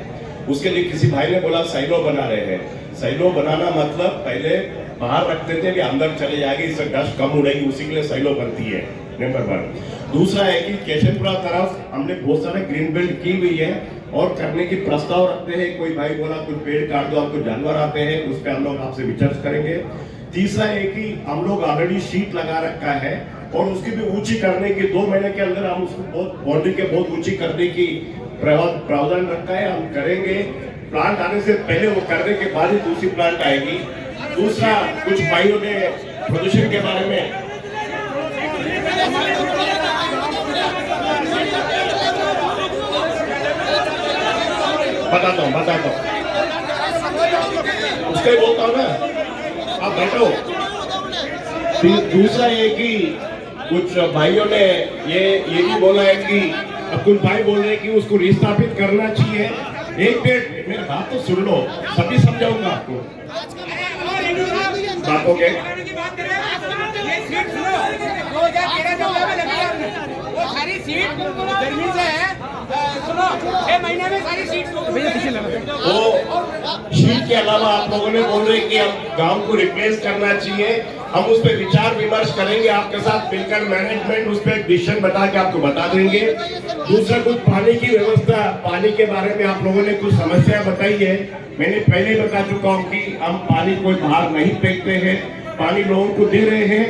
उसके लिए किसी भाई ने बोला साइलो बना रहे हैं। साइलो बनाना मतलब पहले बाहर रखते थे, भी अंदर चले जाएगी, इससे डस्ट कम उड़ेगी, उसी के लिए साइलो बनती है, नंबर 1। दूसरा है कि केशरपुरा तरफ हमने बहुत सारे ग्रीन बेल्ट की हुई है और करने की प्रस्ताव रखते हैं। कोई भाई बोला कुछ पेड़ काट दो, आपको जानवर आते हैं, उस पर हम लोग आपसे विचार करेंगे। तीसरा है कि हम लोग ऑलरेडी शीट लगा रखा है और उसकी भी ऊंची करने की 2 महीने के अंदर हम उसको बहुत बाउंड्री के बहुत ऊंची करने की प्रावधान रखा है, हम करेंगे। प्लांट आने से पहले वो करने के बाद ही दूसरी प्लांट आएगी। दूसरा, कुछ भाइयों ने प्रदूषण के बारे में बताता हूँ उसका ही बोलता हूँ ना, आप बैठो। दूसरा ये कि कुछ भाइयों ने ये भी बोला है कि कुछ भाई बोल रहे हैं कि उसको रिस्थापित करना चाहिए। एक मिनट मेरी बात तो सुन लो, सभी समझाऊंगा आपको। बात हो गई? वो सारी सीट गर्मी से है, सुनो 6 महीने में सारी सीट वो शीट के अलावा आप लोगों ने बोल रहे कि हम गांव को रिप्लेस करना चाहिए। हम उस पर विचार विमर्श करेंगे आपके साथ मिलकर, मैनेजमेंट उस पर एक डिसीजन बता के आपको बता देंगे। दूसरा, कुछ पानी की व्यवस्था, पानी के बारे में आप लोगों ने कुछ समस्या बताई है। मैंने पहले बता चुका हूँ कि हम पानी कोई बाहर नहीं फेंकते हैं, पानी लोगों को दे रहे हैं।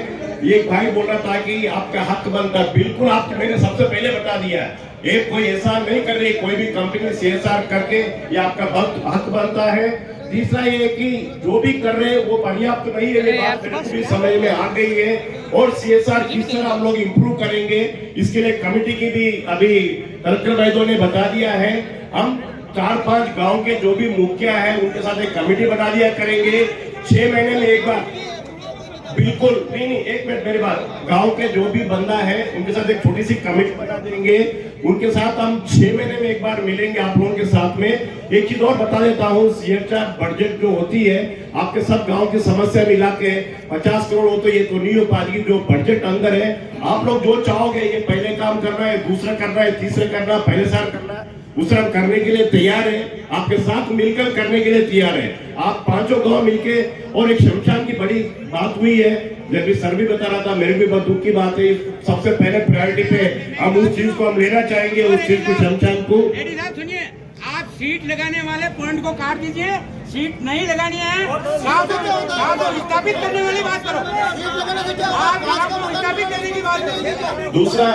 एक भाई बोला था कि आपका हक बनता, बिल्कुल आपको मैंने सबसे पहले बता दिया। एक कोई ऐसा नहीं कर रही, कोई भी कंपनी CSR करके ये आपका हक बनता है। तीसरा ये कि जो भी कर रहे हैं वो पर्याप्त नहीं है, ये बात भी समझ में आ गई है। और CSR किस तरह हम लोग इम्प्रूव करेंगे, इसके लिए कमेटी की भी अभी कलेक्टर वैद्यों ने बता दिया है। हम 4-5 गांव के जो भी मुखिया है उनके साथ एक कमेटी बना दिया करेंगे। 6 महीने में एक बार बिल्कुल नहीं, एक मिनट मेरी बात। गांव के जो भी बंदा है उनके साथ एक छोटी सी कमेटी बना देंगे, उनके साथ हम 6 महीने में एक बार मिलेंगे आप लोगों के साथ में। एक चीज और बता देता हूँ, CHR बजट जो होती है आपके सब गांव की समस्या मिला के 50 करोड़ हो तो ये तो नहीं हो पाएगी। जो बजट अंदर है आप लोग जो चाहोगे, ये पहले काम करना है, दूसरा करना है, तीसरा करना है, पहले साल करना है, दूसरा करने के लिए तैयार है, आपके साथ मिलकर करने के लिए तैयार है। आप 5 गांव मिलके, और एक शमशान की बड़ी बात हुई है, जब भी सर भी बता रहा था, मेरे भी बहुत दुख की बात है। सबसे पहले प्रायोरिटी पे हम उस चीज को हम लेना चाहेंगे, उस चीज को शमशान को। सुनिए, आप सीट लगाने वाले पॉइंट को काट दीजिए, सीट नहीं लगानी है, स्थापित करने वाली बात करो, आप स्थापित करने की बात करो। दूसरा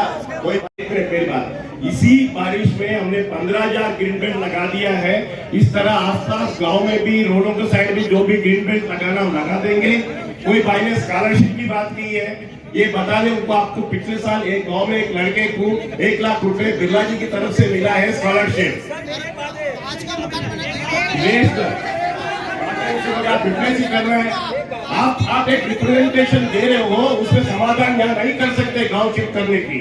कोई मेरी बात, इसी बारिश में हमने 15,000 ग्रीन बेल्ट लगा दिया है। इस तरह आसपास गांव में भी, रोडों के साइड भी जो भी ग्रीन बेल्ट लगाना हम लगा देंगे। कोई भाई ने स्कॉलरशिप की बात की है, ये बता दें उनको, आपको पिछले साल एक गांव में एक लड़के को 1 लाख रुपए बिरला जी की तरफ से मिला है स्कॉलरशिप। फिटनेस ही कर रहे हैं आप एक रिप्रेजेंटेशन दे रहे हो, उसमें समाधान यहाँ नहीं कर सकते गांव शिफ्ट करने की।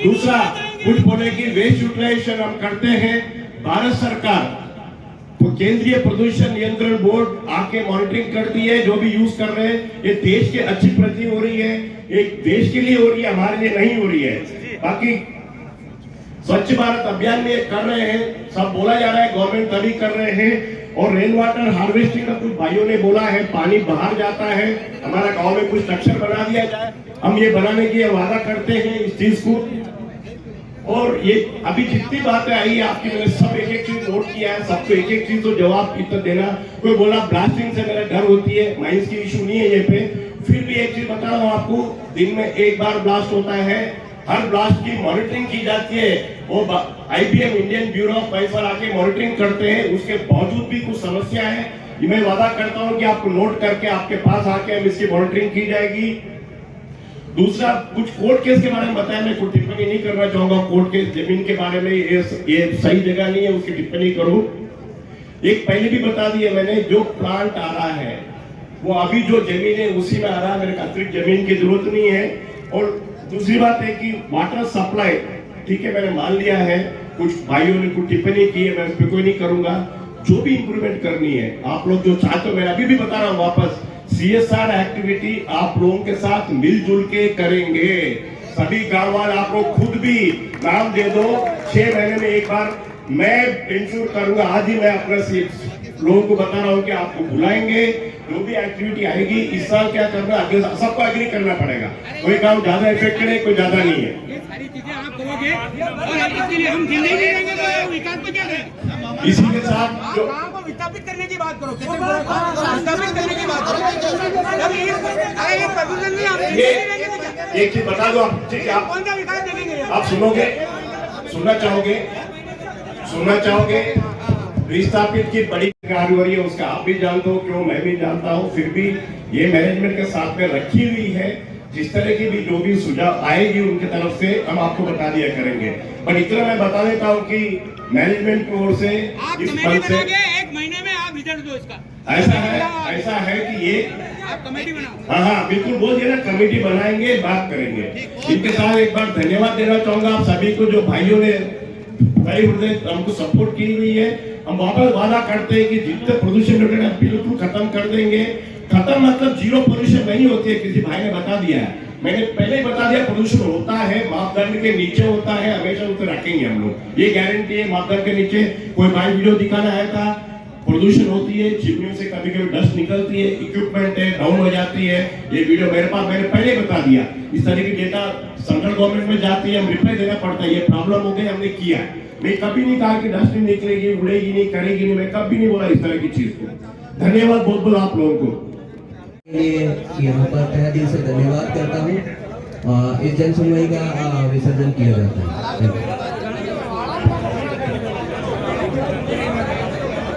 दूसरा कुछ बोले कि वेस्ट यूटिलाइजेशन हम करते हैं, भारत सरकार तो केंद्रीय प्रदूषण नियंत्रण बोर्ड आके मॉनिटरिंग करती है, जो भी यूज कर रहे हैं ये देश की अच्छी प्रगति हो रही है, एक देश के लिए हो रही है, हमारे लिए नहीं हो रही है। बाकी स्वच्छ भारत अभियान में कर रहे हैं, सब बोला जा रहा है गवर्नमेंट तभी कर रहे हैं। और रेन वाटर हार्वेस्टिंग का कुछ भाइयों ने बोला है, पानी बाहर जाता है, हमारा गांव में कुछ स्ट्रक्चर बना दिया जाए, हम ये बनाने की वादा करते हैं इस चीज को। और ये अभी जितनी बातें आई है आपकी, मैंने सब एक चीज नोट किया है, सबको एक चीज तो जवाब इतना देना। कोई बोला ब्लास्टिंग से मेरा डर होती है, माइंस की इशू नहीं है ये पे, फिर भी एक चीज बता रहा हूँ आपको, दिन में 1 बार ब्लास्ट होता है, हर ब्लास्ट की मॉनिटरिंग की जाती है, वो IBM Indian bureau of fire आके मॉनिटरिंग करते हैं, उसके बावजूद भी कुछ समस्या है। ये मैं वादा करता हूँ कि आपको नोट करके आपके पास आके हम इसकी मॉनिटरिंग की जाएगी। दूसरा कुछ कोर्ट केस के बारे में बताया, मैं कुछ टिप्पणी नहीं करना चाहूंगा कोर्ट केस जमीन के बारे में, ये सही जगह नहीं है उसकी टिप्पणी करूं। एक पहले भी बता दिया मैंने, जो प्लांट आ रहा है वो अभी जो जमीन है उसी में आ रहा है, मेरे अतिरिक्त जमीन की जरूरत नहीं है। और दूसरी बात है कि वाटर सप्लाई, ठीक है मैंने मान लिया है, कुछ भाइयों ने कुछ टिप्पणी की है, मैं उस पर कोई नहीं करूंगा। जो भी इंप्रूवमेंट करनी है आप लोग जो चाहते हो, मैं अभी भी बता रहा हूँ वापस, CSR एक्टिविटी आप लोगों के साथ मिलजुल के करेंगे। सभी गांव वाले आप लोग खुद भी नाम दे दो, 6 महीने में एक बार मैं इंश्योर करूंगा। आज ही मैं अपना लोगों को बता रहा हूँ कि आपको बुलाएंगे, जो भी एक्टिविटी आएगी इस साल क्या करना है सबको एग्री करना पड़ेगा। कोई काम ज्यादा इफेक्टेड है, कोई ज्यादा नहीं है। ये सारी चीजें आप करोगे और इसके लिए हम जिंदगी नहीं रहेंगे तो विकास को क्या करें। इसी के साथ जो गांव को विस्थापित करने की बात करो, कैसे विस्थापित करने की बात करो, अरे ये प्रदूषण नहीं, हम जिंदगी नहीं रहेंगे तो क्या। एक चीज बता दो आप, ठीक है आप कौन सा विकास देखेंगे आप सुनोगे, सुनना चाहोगे विस्थापित की बड़ी कार्य हो रही है, उसका आप भी जानते हो, क्यों मैं भी जानता हूं, फिर भी ये मैनेजमेंट के साथ में रखी हुई है। जिस तरह की भी जो भी सुझाव आएगी उनकी तरफ से हम आपको बता दिया करेंगे। पर इतना मैं बता देता हूं कि मैनेजमेंट की ओर से इस फंड से 1 महीने में आप रिजल्ट दो इसका। ऐसा है कि ये आप कमेटी बनाओ। हाँ बिल्कुल बोल दिया ना, कमेटी बनाएंगे, बात करेंगे। इनके साथ एक बार धन्यवाद देना चाहूंगा आप सभी को, जो भाइयों ने हमको सपोर्ट की हुई है। हम वापस वादा करते हैं कि जितने प्रदूषण बिल्कुल खत्म कर देंगे। खत्म मतलब जीरो पोल्यूशन नहीं होती है, किसी भाई ने बता दिया है, मैंने पहले ही बता दिया, प्रदूषण होता है, मापदंड के नीचे होता है, हमेशा उसे रखेंगे हम लोग, ये गारंटी है। मापदंड के नीचे कोई भाई वीडियो दिखाना आया था, प्रदूषण होती है, चिमनियों से कभी कभी डस्ट निकलती है, इक्विपमेंट है डाउन हो जाती है, ये वीडियो मेरे पास, मैंने पहले बता दिया। इस तरह की डेटा सेंट्रल गवर्नमेंट में जाती है, हम रिप्लाई देना पड़ता है, ये प्रॉब्लम हो गई, हमने किया। मैं कभी नहीं कहा कि डस्ट नहीं निकलेगी, उड़ेगी नहीं, करेगी नहीं, मैं कभी नहीं बोला इस तरह की चीज को। धन्यवाद बहुत बहुत आप लोगों को। यहाँ पर तहे दिल से धन्यवाद करता हूँ। इस जन सुनवाई का विसर्जन किया जाता है।